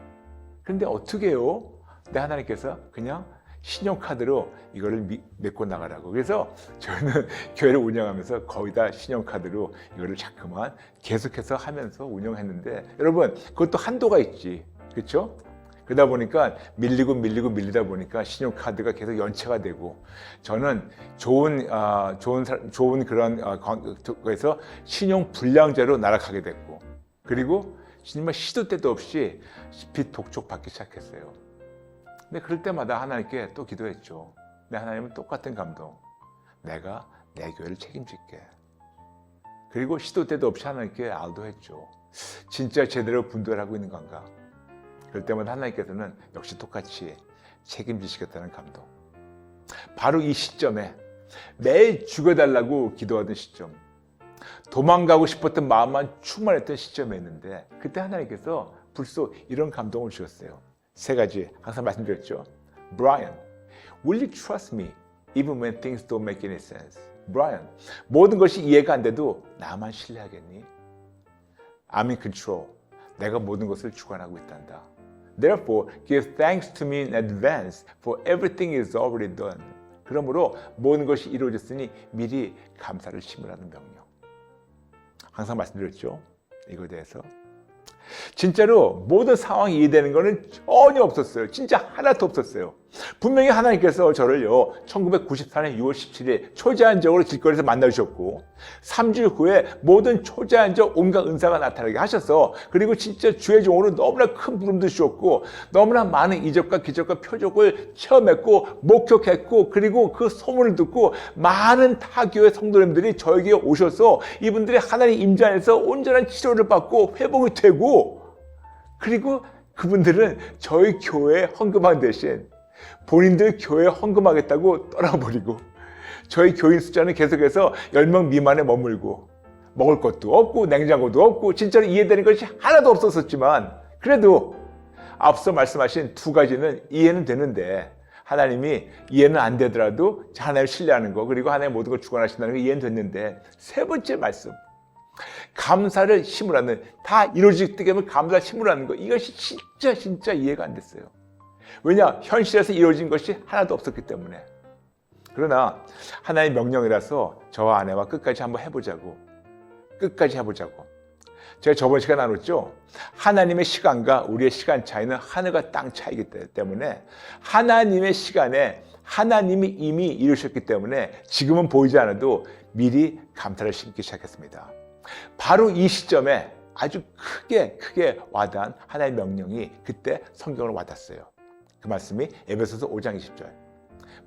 그런데 어떻게 해요? 근데 하나님께서 그냥 신용카드로 이거를 메꿔 나가라고. 그래서 저는 교회를 운영하면서 거의 다 신용카드로 이거를 자꾸만 계속해서 하면서 운영했는데, 여러분, 그것도 한도가 있지, 그렇죠? 그러다 보니까 밀리다 보니까 신용카드가 계속 연체가 되고, 저는 좋은 그런 거에서 신용 불량자로 날아가게 됐고, 그리고 정말 시도 때도 없이 빚 독촉 받기 시작했어요. 근데 그럴 때마다 하나님께 또 기도했죠. 근데 하나님은 똑같은 감동. 내가 내 교회를 책임질게. 그리고 시도 때도 없이 하나님께 알도했죠. 진짜 제대로 분별하고 있는 건가? 그럴 때마다 하나님께서는 역시 똑같이 책임지시겠다는 감동. 바로 이 시점에, 매일 죽여달라고 기도하던 시점, 도망가고 싶었던 마음만 충만했던 시점에 있는데, 그때 하나님께서 불쑥 이런 감동을 주셨어요. 3가지 항상 말씀드렸죠. Brian, will you trust me even when things don't make any sense? Brian, 모든 것이 이해가 안 돼도 나만 신뢰하겠니? I'm in control. 내가 모든 것을 주관하고 있단다. Therefore, give thanks to me in advance, for everything is already done. 그러므로 모든 것이 이루어졌으니 미리 감사를 심으라는 명령. 항상 말씀드렸죠. 이거에 대해서. 진짜로 모든 상황이 이해되는 거는 전혀 없었어요. 진짜 하나도 없었어요. 분명히 하나님께서 저를요 1994년 6월 17일 초제한적으로 길거리에서 만나주셨고 3주일 후에 모든 초제한적 온갖 은사가 나타나게 하셔서 그리고 진짜 주의 종으로 너무나 큰 부름도 주셨고 너무나 많은 이적과 기적과 표적을 체험했고 목격했고 그리고 그 소문을 듣고 많은 타교회 성도님들이 저에게 오셔서 이분들이 하나님 임재 안에서 온전한 치료를 받고 회복이 되고 그리고 그분들은 저희 교회에 헌금한 대신 본인들 교회에 헌금하겠다고 떠나버리고 저희 교인 숫자는 계속해서 10명 미만에 머물고 먹을 것도 없고 냉장고도 없고 진짜로 이해되는 것이 하나도 없었지만 그래도 앞서 말씀하신 두 가지는 이해는 되는데 하나님이 이해는 안 되더라도 하나님을 신뢰하는 거 그리고 하나님 모든 걸 주관하신다는 거 이해는 됐는데 세 번째 말씀 감사를 심으라는 다 이루어지게 되면 감사를 심으라는 거 이것이 진짜 이해가 안 됐어요. 왜냐? 현실에서 이루어진 것이 하나도 없었기 때문에. 그러나 하나의 명령이라서 저와 아내와 끝까지 한번 해보자고. 끝까지 해보자고. 제가 저번 시간에 나눴죠. 하나님의 시간과 우리의 시간 차이는 하늘과 땅 차이기 때문에 하나님의 시간에 하나님이 이미 이루셨기 때문에 지금은 보이지 않아도 미리 감사를 심기 시작했습니다. 바로 이 시점에 아주 크게 와닿은 하나의 명령이 그때 성경으로 와닿았어요. 그 말씀이 에베소서 5장 20절.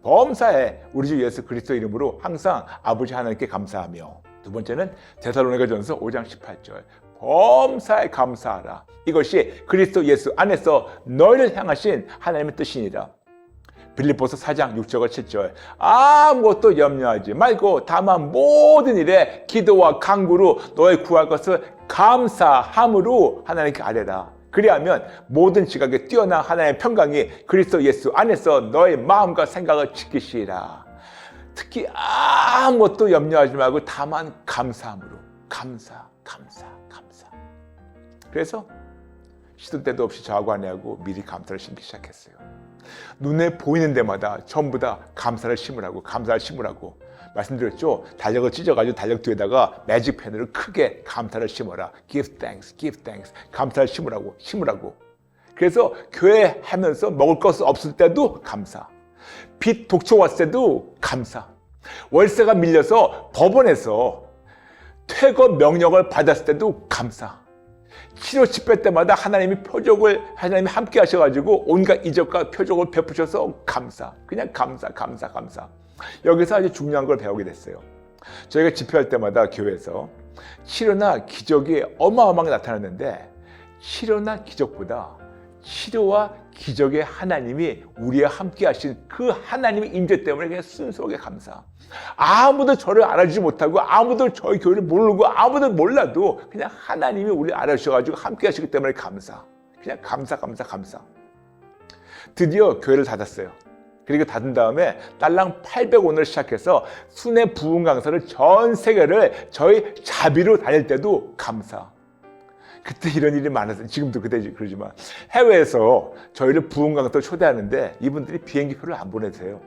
범사에 우리 주 예수 그리스도 이름으로 항상 아버지 하나님께 감사하며 두 번째는 데살로니가전서 5장 18절. 범사에 감사하라. 이것이 그리스도 예수 안에서 너희를 향하신 하나님의 뜻이니라. 빌립보서 4장 6절과 7절. 아무것도 염려하지 말고 다만 모든 일에 기도와 간구로 너희 구할 것을 감사함으로 하나님께 아뢰라. 그리하면 모든 지각에 뛰어난 하나님의 평강이 그리스도 예수 안에서 너의 마음과 생각을 지키시리라. 특히 아무것도 염려하지 말고 다만 감사함으로. 감사. 그래서 시도 때도 없이 저하고 아내하고 미리 감사를 심기 시작했어요. 눈에 보이는 데마다 전부 다 감사를 심으라고 말씀드렸죠. 달력을 찢어가지고 달력 뒤에다가 매직펜으로 크게 감사를 심어라. Give thanks. 감사를 심으라고. 그래서 교회 하면서 먹을 것 없을 때도 감사. 빚 독촉 왔을 때도 감사. 월세가 밀려서 법원에서 퇴거 명령을 받았을 때도 감사. 치료 집회 때마다 하나님이 함께 하셔가지고 온갖 이적과 표적을 베푸셔서 감사. 그냥 감사. 여기서 아주 중요한 걸 배우게 됐어요. 저희가 집회할 때마다 교회에서 치료나 기적이 어마어마하게 나타났는데 치료나 기적보다 치료와 기적의 하나님이 우리와 함께 하신 그 하나님의 임재 때문에 그냥 순수하게 감사. 아무도 저를 알아주지 못하고 아무도 저희 교회를 모르고 아무도 몰라도 그냥 하나님이 우리를 알아주셔가지고 함께 하시기 때문에 감사. 그냥 감사. 드디어 교회를 닫았어요. 그리고 닫은 다음에 달랑 800원을 시작해서 순회 부흥 강사를 전 세계를 저희 자비로 다닐 때도 감사. 그때 이런 일이 많았어요. 지금도 그때 그러지만 해외에서 저희를 부흥 강사로 초대하는데 이분들이 비행기표를 안 보내세요.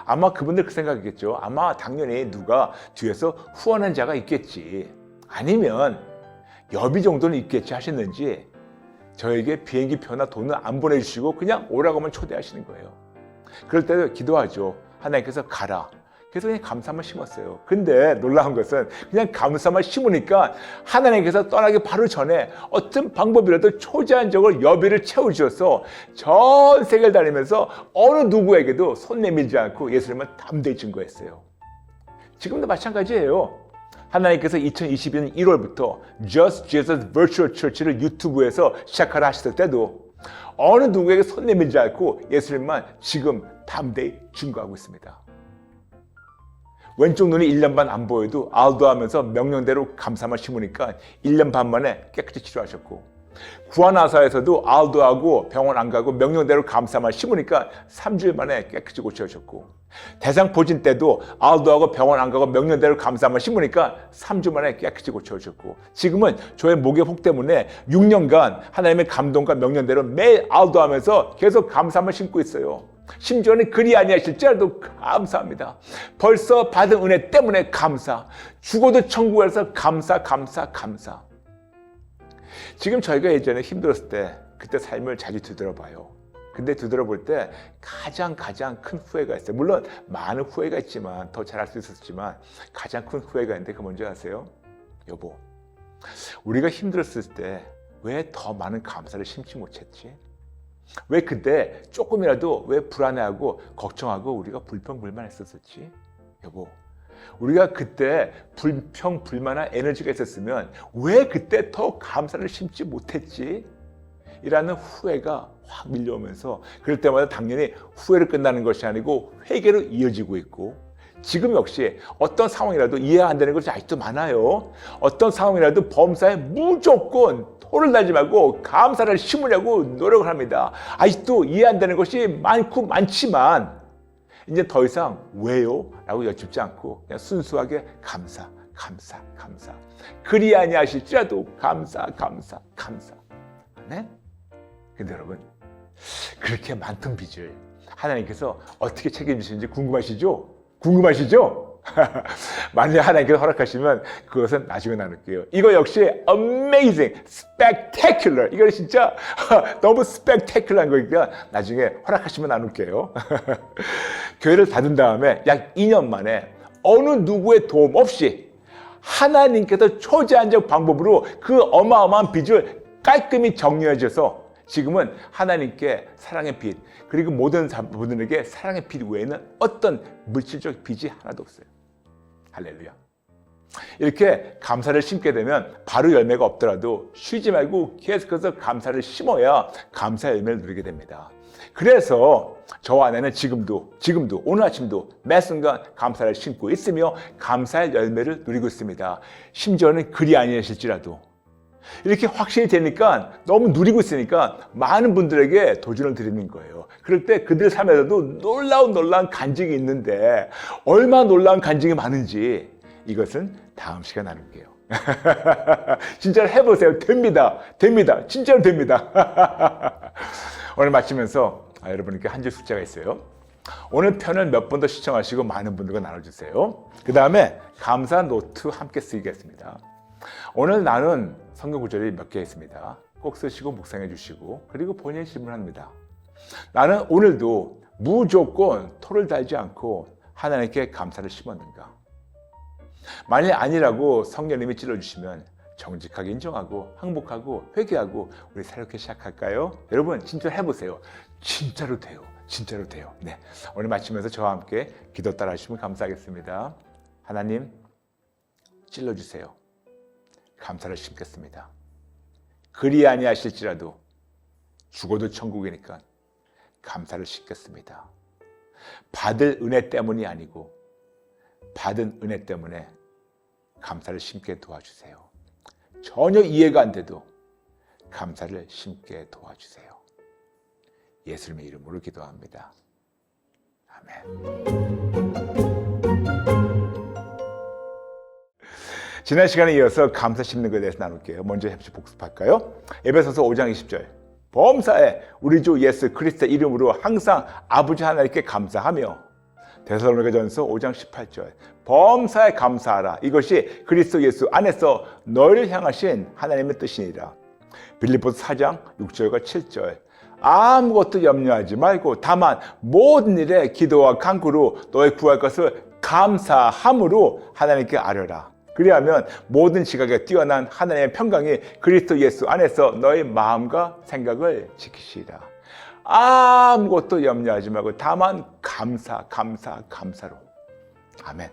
아마 그분들 그 생각이겠죠. 아마 당연히 누가 뒤에서 후원한 자가 있겠지. 아니면 여비 정도는 있겠지 하셨는지 저에게 비행기표나 돈을 안 보내주시고 그냥 오라고 하면 초대하시는 거예요. 그럴 때도 기도하죠. 하나님께서 가라. 그래서 그냥 감사만 심었어요. 근데 놀라운 것은 그냥 감사만 심으니까 하나님께서 떠나기 바로 전에 어떤 방법이라도 초제한적으로 여비를 채워주셔서 전 세계를 다니면서 어느 누구에게도 손 내밀지 않고 예수님을 담대히 증거했어요. 지금도 마찬가지예요. 하나님께서 2022년 1월부터 Just Jesus Virtual Church를 유튜브에서 시작하라 하셨을 때도 어느 누구에게 손 내밀지 않고 예수님만 지금 담대히 증거하고 있습니다. 왼쪽 눈이 1년 반 안 보여도 알도하면서 명령대로 감사만 심으니까 1년 반 만에 깨끗이 치료하셨고 구하나사에서도 알도하고 병원 안 가고 명령대로 감사만 심으니까 3주일 만에 깨끗이 고쳐졌고, 대상포진 때도 알도하고 병원 안 가고 명령대로 감사만 심으니까 3주 만에 깨끗이 고쳐졌고, 지금은 저의 목의 혹 때문에 6년간 하나님의 감동과 명령대로 매일 알도하면서 계속 감사만 심고 있어요. 심지어는 그리 아니하실지라도 감사합니다. 벌써 받은 은혜 때문에 감사. 죽어도 천국에서 감사. 지금 저희가 예전에 힘들었을 때 그때 삶을 자주 되돌아봐요. 근데 되돌아볼 때 가장 큰 후회가 있어요. 물론 많은 후회가 있지만, 더 잘할 수 있었지만 가장 큰 후회가 있는데 그거 뭔지 아세요? 여보, 우리가 힘들었을 때 왜 더 많은 감사를 심지 못했지? 왜 그때 조금이라도 왜 불안해하고 걱정하고 우리가 불평불만했었지? 여보, 우리가 그때 불평불만한 에너지가 있었으면 왜 그때 더 감사를 심지 못했지? 이라는 후회가 확 밀려오면서, 그럴 때마다 당연히 후회로 끝나는 것이 아니고 회개로 이어지고 있고, 지금 역시 어떤 상황이라도 이해 안 되는 것이 아직도 많아요. 어떤 상황이라도 범사에 무조건 토를 달지 말고 감사를 심으려고 노력을 합니다. 아직도 이해 안 되는 것이 많지만 이제 더 이상 왜요? 라고 여쭙지 않고 그냥 순수하게 감사. 그리 아니하실지라도 감사. 네? 근데 여러분, 그렇게 많던 빚을 하나님께서 어떻게 책임지시는지 궁금하시죠? 만약 하나님께서 허락하시면 그것은 나중에 나눌게요. 이거 역시 amazing, spectacular. 이거 진짜 너무 spectacular한 거니까 나중에 허락하시면 나눌게요. 교회를 닫은 다음에 약 2년 만에 어느 누구의 도움 없이 하나님께서 초제한적 방법으로 그 어마어마한 빚을 깔끔히 정리해 줘서 지금은 하나님께 사랑의 빚, 그리고 모든 분들에게 사랑의 빚 외에는 어떤 물질적 빚이 하나도 없어요. 할렐루야. 이렇게 감사를 심게 되면 바로 열매가 없더라도 쉬지 말고 계속해서 감사를 심어야 감사의 열매를 누리게 됩니다. 그래서 저와 아내는 지금도 오늘 아침도 매 순간 감사를 심고 있으며 감사의 열매를 누리고 있습니다. 심지어는 그리 아니하실지라도 이렇게 확신이 되니까, 너무 누리고 있으니까 많은 분들에게 도전을 드리는 거예요. 그럴 때 그들 삶에서도 놀라운 간증이 있는데, 얼마나 놀라운 간증이 많은지 이것은 다음 시간에 나눌게요. 진짜로 해보세요. 됩니다. 진짜로 됩니다. 오늘 마치면서 여러분께 한 줄 숙제가 있어요. 오늘 편을 몇 번 더 시청하시고 많은 분들과 나눠주세요. 그 다음에 감사 노트 함께 쓰겠습니다. 오늘 나눈 성경 구절이 몇 개 있습니다. 꼭 쓰시고 묵상해 주시고, 그리고 본인이 질문합니다. 나는 오늘도 무조건 토를 달지 않고 하나님께 감사를 심었는가? 만일 아니라고 성령님이 찔러주시면 정직하게 인정하고 항복하고 회개하고 우리 새롭게 시작할까요? 여러분 진짜 해보세요. 진짜로 돼요. 네, 오늘 마치면서 저와 함께 기도 따라 하시면 감사하겠습니다. 하나님, 찔러주세요. 감사를 심겠습니다. 그리 아니하실지라도 죽어도 천국이니까 감사를 심겠습니다. 받을 은혜 때문이 아니고 받은 은혜 때문에 감사를 심게 도와주세요. 전혀 이해가 안 돼도 감사를 심게 도와주세요. 예수님의 이름으로 기도합니다. 아멘. 지난 시간에 이어서 감사 심는 것에 대해서 나눌게요. 먼저 heb시 복습할까요? 에베소서 5장 20절. 범사에 우리 주 예수 그리스도의 이름으로 항상 아버지 하나님께 감사하며, 데살로니가전서 5장 18절. 범사에 감사하라. 이것이 그리스도 예수 안에서 너희를 향하신 하나님의 뜻이니라. 빌립보서 4장 6절과 7절. 아무것도 염려하지 말고 다만 모든 일에 기도와 간구로 너희 구할 것을 감사함으로 하나님께 아뢰라. 그리하면 모든 지각에 뛰어난 하나님의 평강이 그리스도 예수 안에서 너희 마음과 생각을 지키시리라. 아무것도 염려하지 말고 다만 감사로. 아멘.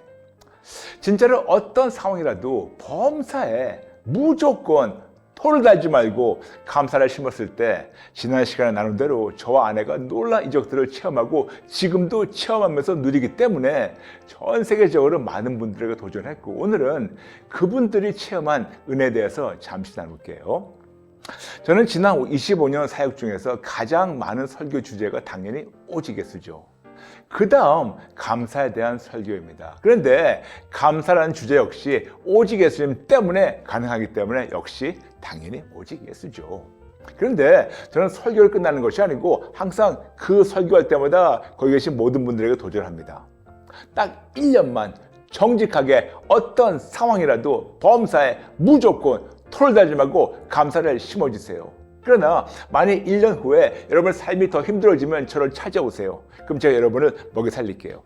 진짜로 어떤 상황이라도 범사에 무조건 토를 달지 말고 감사를 심었을 때, 지난 시간에 나눈 대로 저와 아내가 놀라운 이적들을 체험하고 지금도 체험하면서 누리기 때문에 전 세계적으로 많은 분들에게 도전했고, 오늘은 그분들이 체험한 은혜에 대해서 잠시 나눌게요. 저는 지난 25년 사역 중에서 가장 많은 설교 주제가 당연히 오직 예수죠. 그 다음 감사에 대한 설교입니다. 그런데 감사라는 주제 역시 오직 예수님 때문에 가능하기 때문에 역시 당연히 오직 예수죠. 그런데 저는 설교를 끝나는 것이 아니고 항상 그 설교할 때마다 거기 계신 모든 분들에게 도전합니다. 딱 1년만 정직하게 어떤 상황이라도 범사에 무조건 토를 달지 말고 감사를 심어주세요. 그러나 만약 1년 후에 여러분 삶이 더 힘들어지면 저를 찾아오세요. 그럼 제가 여러분을 먹여 살릴게요.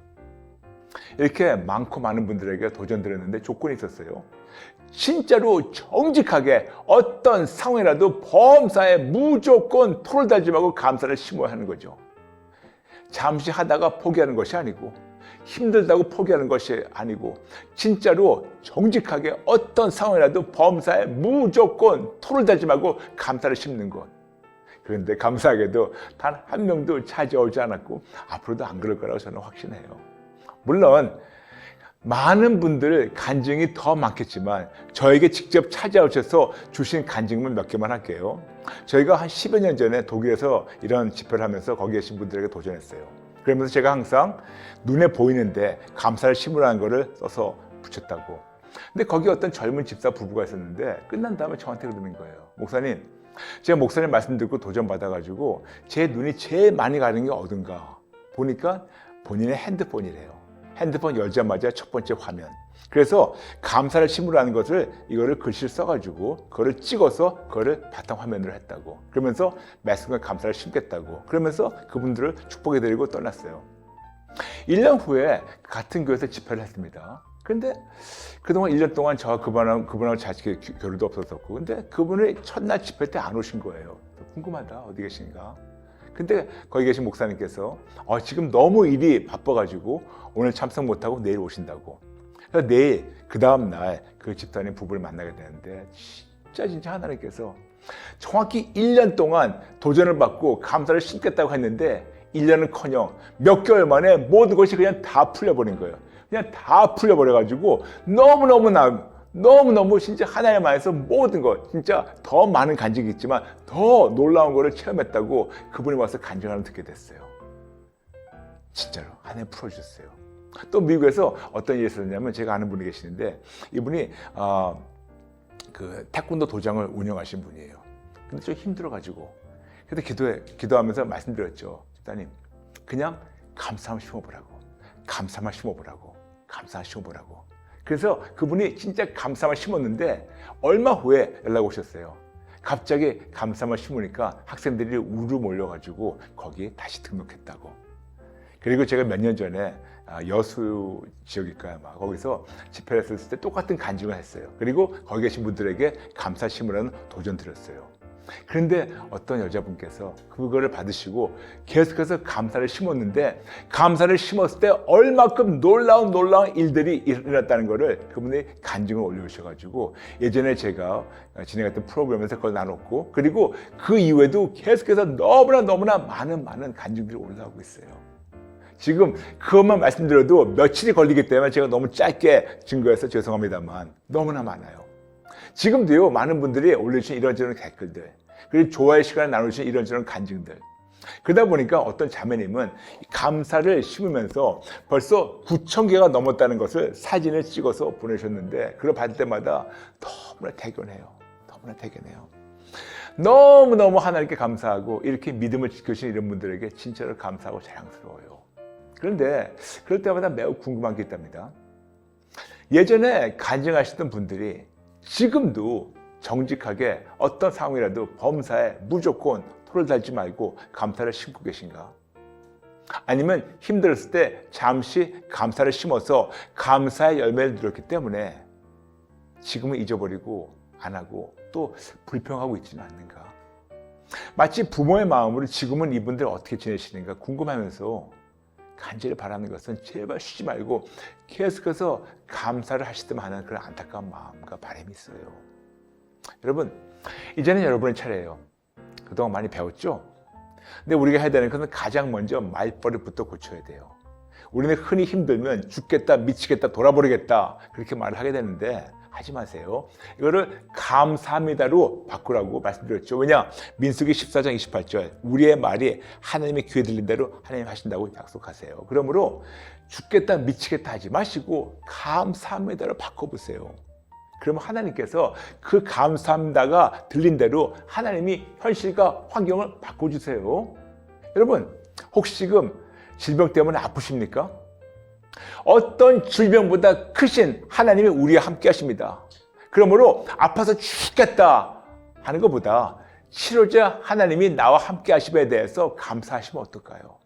이렇게 많고 많은 분들에게 도전드렸는데 조건이 있었어요. 진짜로 정직하게 어떤 상황이라도 범사에 무조건 토를 달지 말고 감사를 심어야 하는 거죠. 잠시 하다가 포기하는 것이 아니고 힘들다고 포기하는 것이 아니고 진짜로 정직하게 어떤 상황이라도 범사에 무조건 토를 달지 말고 감사를 심는 것. 그런데 감사하게도 단 한 명도 찾아오지 않았고 앞으로도 안 그럴 거라고 저는 확신해요. 물론 많은 분들 간증이 더 많겠지만 저에게 직접 찾아오셔서 주신 간증만 몇 개만 할게요. 저희가 한 10여 년 전에 독일에서 이런 집회를 하면서 거기 계신 분들에게 도전했어요. 그러면서 제가 항상 눈에 보이는데 감사를 심으라는 거를 써서 붙였다고. 근데 거기 어떤 젊은 집사 부부가 있었는데 끝난 다음에 저한테 그러는 거예요. 목사님, 제가 목사님 말씀 듣고 도전 받아가지고 제 눈이 제일 많이 가는 게 어딘가 보니까 본인의 핸드폰이래요. 핸드폰 열자마자 첫 번째 화면. 그래서 감사를 심으라는 것을 이거를 글씨를 써가지고 그거를 찍어서 그거를 바탕화면으로 했다고. 그러면서 매 순간 감사를 심겠다고. 그러면서 그분들을 축복해드리고 떠났어요. 1년 후에 같은 교회에서 집회를 했습니다. 근데 그동안 1년 동안 저와 그분하고 자식의 교류도 없었었고, 근데 그분이 첫날 집회 때 안 오신 거예요. 궁금하다, 어디 계신가? 근데 거기 계신 목사님께서 지금 너무 일이 바빠가지고 오늘 참석 못하고 내일 오신다고. 그래서 내일 그 다음 날 그 집사님 부부를 만나게 되는데 진짜 하나님께서 정확히 1년 동안 도전을 받고 감사를 심겠다고 했는데 1년은커녕 몇 개월 만에 모든 것이 그냥 다 풀려버린 거예요. 그냥 다 풀려버려가지고 너무너무 진짜 하나님 안에서 모든 것, 진짜 더 많은 간증이 있지만 더 놀라운 거를 체험했다고 그분이 와서 간증을 듣게 됐어요. 진짜로 하나님 풀어주셨어요. 또 미국에서 어떤 일이 있었냐면 제가 아는 분이 계시는데 이분이 그 태권도 도장을 운영하신 분이에요. 근데 좀 힘들어가지고 그래서 기도하면서 말씀드렸죠. 집사님, 그냥 감사만 심어보라고. 감사만 심어보라고. 감사만 심어보라고. 그래서 그분이 진짜 감사만 심었는데 얼마 후에 연락 오셨어요. 갑자기 감사만 심으니까 학생들이 우르르 몰려가지고 거기에 다시 등록했다고. 그리고 제가 몇 년 전에 여수 지역일까요? 거기서 집회를 했을 때 똑같은 간증을 했어요. 그리고 거기 계신 분들에게 감사 심으라는 도전 드렸어요. 그런데 어떤 여자분께서 그거를 받으시고 계속해서 감사를 심었는데 감사를 심었을 때 얼마큼 놀라운 일들이 일어났다는 것을 그분이 간증을 올려주셔가지고 예전에 제가 진행했던 프로그램에서 그걸 나눴고 그리고 그 이후에도 계속해서 너무나 많은 간증들이 올라오고 있어요. 지금 그것만 말씀드려도 며칠이 걸리기 때문에 제가 너무 짧게 증거해서 죄송합니다만 너무나 많아요. 지금도요, 많은 분들이 올려주신 이런저런 댓글들, 그리고 좋아의 시간을 나눠주신 이런저런 간증들. 그러다 보니까 어떤 자매님은 감사를 심으면서 벌써 9,000개가 넘었다는 것을 사진을 찍어서 보내셨는데 그걸 받을 때마다 너무나 대견해요. 너무너무 하나님께 감사하고 이렇게 믿음을 지켜주신 이런 분들에게 진짜로 감사하고 자랑스러워요. 그런데 그럴 때마다 매우 궁금한 게 있답니다. 예전에 간증하시던 분들이 지금도 정직하게 어떤 상황이라도 범사에 무조건 토를 달지 말고 감사를 심고 계신가? 아니면 힘들었을 때 잠시 감사를 심어서 감사의 열매를 누렸기 때문에 지금은 잊어버리고 안 하고 또 불평하고 있지는 않는가? 마치 부모의 마음으로 지금은 이분들 어떻게 지내시는가 궁금하면서 간절히 바라는 것은 제발 쉬지 말고 계속해서 감사를 하시도록 하는 그런 안타까운 마음과 바람이 있어요. 여러분, 이제는 여러분의 차례예요. 그동안 많이 배웠죠? 근데 우리가 해야 되는 것은 가장 먼저 말버릇부터 고쳐야 돼요. 우리는 흔히 힘들면 죽겠다, 미치겠다, 돌아버리겠다 그렇게 말을 하게 되는데 하지 마세요. 이거를 감사합니다로 바꾸라고 말씀드렸죠. 왜냐? 민수기 14장 28절 우리의 말이 하나님의 귀에 들린 대로 하나님 하신다고 약속하세요. 그러므로 죽겠다 미치겠다 하지 마시고 감사합니다로 바꿔보세요. 그러면 하나님께서 그 감사합니다가 들린 대로 하나님이 현실과 환경을 바꿔주세요. 여러분 혹시 지금 질병 때문에 아프십니까? 어떤 질병보다 크신 하나님이 우리와 함께 하십니다. 그러므로 아파서 죽겠다 하는 것보다 치료자 하나님이 나와 함께 하심에 대해서 감사하시면 어떨까요?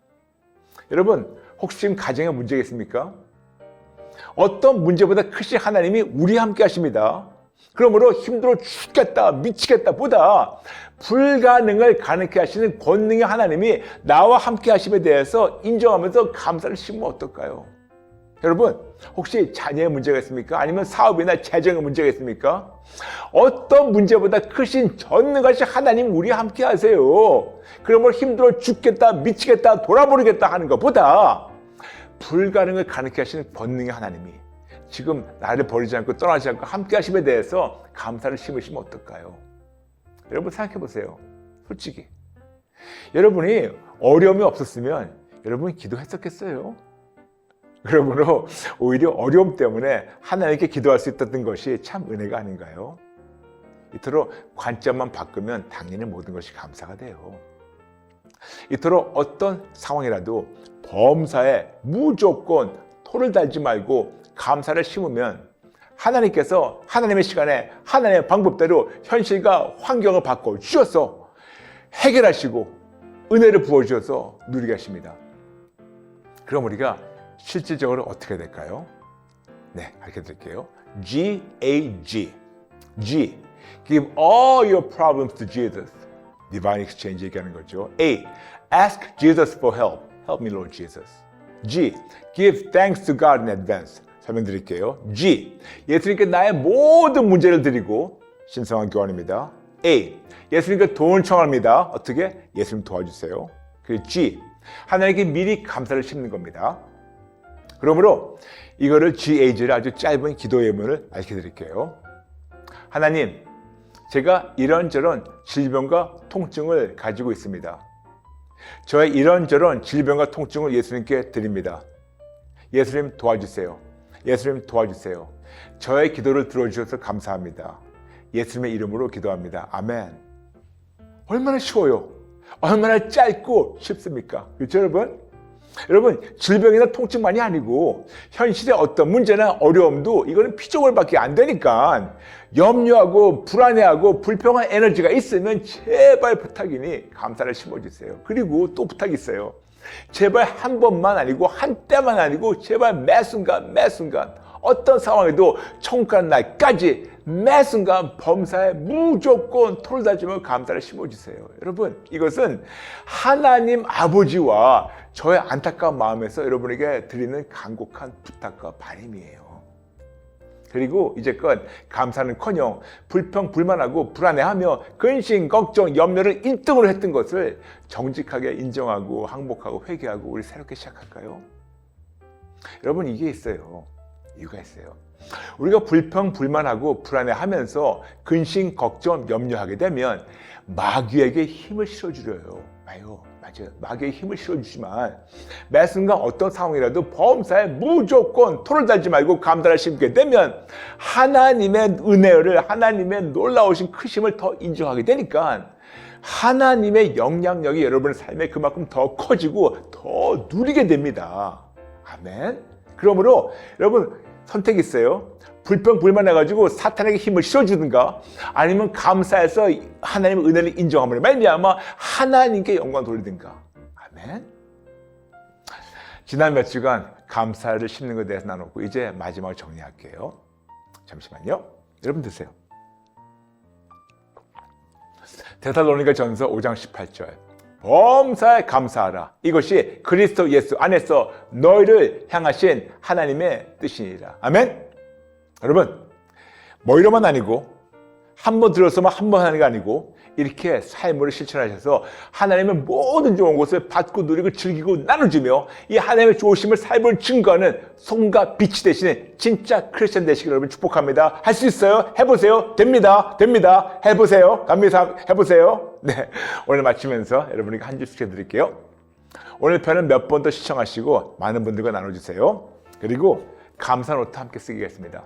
여러분 혹시 지금 가정에 문제가 있습니까? 어떤 문제보다 크신 하나님이 우리와 함께 하십니다. 그러므로 힘들어 죽겠다 미치겠다 보다 불가능을 가능케 하시는 권능의 하나님이 나와 함께 하심에 대해서 인정하면서 감사를 심으면 어떨까요? 여러분 혹시 자녀의 문제가 있습니까? 아니면 사업이나 재정의 문제가 있습니까? 어떤 문제보다 크신 전능하신 하나님 우리와 함께 하세요. 그러므로 힘들어 죽겠다 미치겠다 돌아버리겠다 하는 것보다 불가능을 가능케 하시는 권능의 하나님이 지금 나를 버리지 않고 떠나지 않고 함께 하심에 대해서 감사를 심으시면 어떨까요? 여러분 생각해 보세요. 솔직히 여러분이 어려움이 없었으면 여러분이 기도했었겠어요? 그러므로 오히려 어려움 때문에 하나님께 기도할 수 있었던 것이 참 은혜가 아닌가요? 이토록 관점만 바꾸면 당연히 모든 것이 감사가 돼요. 이토록 어떤 상황이라도 범사에 무조건 토를 달지 말고 감사를 심으면 하나님께서 하나님의 시간에 하나님의 방법대로 현실과 환경을 바꿔 주셔서 해결하시고 은혜를 부어주셔서 누리게 하십니다. 그럼 우리가 실질적으로 어떻게 될까요? 네, 가르쳐 드릴게요. G-A-G. G. Give all your problems to Jesus. Divine Exchange 얘기하는 거죠. A. Ask Jesus for help. Help me, Lord Jesus. G. Give thanks to God in advance. 설명드릴게요. G. 예수님께 나의 모든 문제를 드리고 신성한 교환입니다. A. 예수님께 도움을 청합니다. 어떻게? 예수님 도와주세요. 그리고 G. 하나님께 미리 감사를 심는 겁니다. 그러므로 이거를 GAG를 아주 짧은 기도 예문을 알려드릴게요. 하나님, 제가 이런저런 질병과 통증을 가지고 있습니다. 저의 이런저런 질병과 통증을 예수님께 드립니다. 예수님 도와주세요. 예수님 도와주세요. 저의 기도를 들어주셔서 감사합니다. 예수님의 이름으로 기도합니다. 아멘. 얼마나 쉬워요. 얼마나 짧고 쉽습니까? 그렇죠 여러분? 여러분 질병이나 통증만이 아니고 현실의 어떤 문제나 어려움도 이거는 피조물밖에 안 되니까 염려하고 불안해하고 불평한 에너지가 있으면 제발 부탁이니 감사를 심어주세요. 그리고 또 부탁이 있어요. 제발 한 번만 아니고 한때만 아니고 제발 매 순간 어떤 상황에도 천국가는 날까지 매 순간 범사에 무조건 토를 다지며 감사를 심어주세요. 여러분 이것은 하나님 아버지와 저의 안타까운 마음에서 여러분에게 드리는 간곡한 부탁과 바람이에요. 그리고 이제껏 감사는커녕 불평, 불만하고 불안해하며 근심, 걱정, 염려를 1등으로 했던 것을 정직하게 인정하고 항복하고 회개하고 우리 새롭게 시작할까요? 여러분 이게 있어요. 이유가 있어요. 우리가 불평, 불만하고 불안해하면서 근심, 걱정, 염려하게 되면 마귀에게 힘을 실어주려요. 맞아요. 마귀에게 힘을 실어주지만 매 순간 어떤 상황이라도 범사에 무조건 토를 달지 말고 감사를 심게 되면 하나님의 은혜를 하나님의 놀라우신 크심을 더 인정하게 되니까 하나님의 영향력이 여러분의 삶에 그만큼 더 커지고 더 누리게 됩니다. 아멘. 그러므로 여러분 선택이 있어요. 불평 불만해가지고 사탄에게 힘을 실어주든가 아니면 감사해서 하나님의 은혜를 인정함으로 말미암아 하나님께 영광 돌리든가. 아멘. 지난 며칠간 감사를 심는 것에 대해서 나눴고 이제 마지막으로 정리할게요. 잠시만요. 여러분 드세요. 데살로니가 전서 5장 18절 범사에 감사하라. 이것이 그리스도 예수 안에서 너희를 향하신 하나님의 뜻이니라. 아멘. 여러분 뭐 이러만 아니고 한 번 들었으면 한 번 하는 게 아니고 이렇게 삶으로 실천하셔서 하나님의 모든 좋은 것을 받고 누리고 즐기고 나눠주며 이 하나님의 좋으심을 삶을 증거하는 손과 빛이 되시는 진짜 크리스천 되시기를 여러분 축복합니다. 할 수 있어요? 해보세요. 됩니다. 됩니다. 해보세요. 감사합니다. 해보세요. 네, 오늘 마치면서 여러분에게 한 줄씩 해드릴게요. 오늘 편은 몇 번 더 시청하시고 많은 분들과 나눠주세요. 그리고 감사 노트 함께 쓰겠습니다.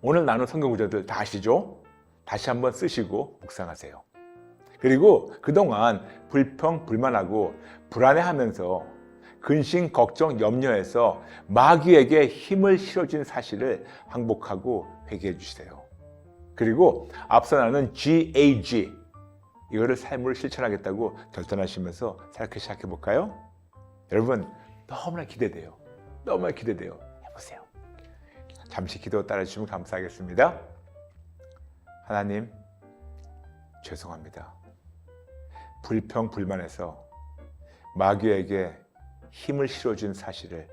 오늘 나눈 성경 구절들 다 아시죠? 다시 한번 쓰시고 묵상하세요. 그리고 그동안 불평, 불만하고 불안해하면서 근심, 걱정, 염려해서 마귀에게 힘을 실어준 사실을 항복하고 회개해 주세요. 그리고 앞서 나눈 GAG 이거를 삶으로 실천하겠다고 결단하시면서 생각해 시작해 볼까요? 여러분 너무나 기대돼요. 너무나 기대돼요. 해보세요. 잠시 기도 따라주시면 감사하겠습니다. 하나님, 죄송합니다. 불평, 불만해서 마귀에게 힘을 실어준 사실을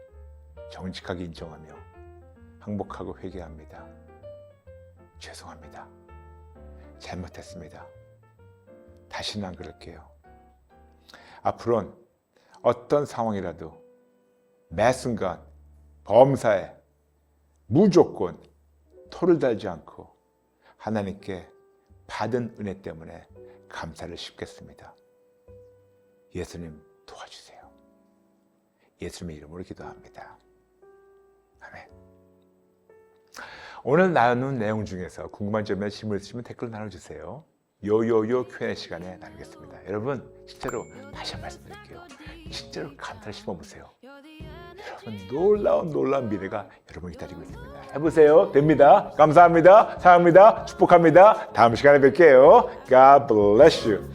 정직하게 인정하며 항복하고 회개합니다. 죄송합니다. 잘못했습니다. 다시는 안 그럴게요. 앞으로는 어떤 상황이라도 매 순간 범사에 무조건 토를 달지 않고 하나님께 받은 은혜 때문에 감사를 싣겠습니다. 예수님 도와주세요. 예수님의 이름으로 기도합니다. 아멘. 오늘 나눈 내용 중에서 궁금한 점이나 질문 있으시면 댓글로 나눠주세요. 요요요 Q&A 시간에 나누겠습니다. 여러분 진짜로 다시 한번 말씀드릴게요. 진짜로 감사를 심어보세요. 여러분 놀라운 미래가 여러분 기다리고 있습니다. 해보세요. 됩니다. 감사합니다. 사랑합니다. 축복합니다. 다음 시간에 뵐게요. God bless you.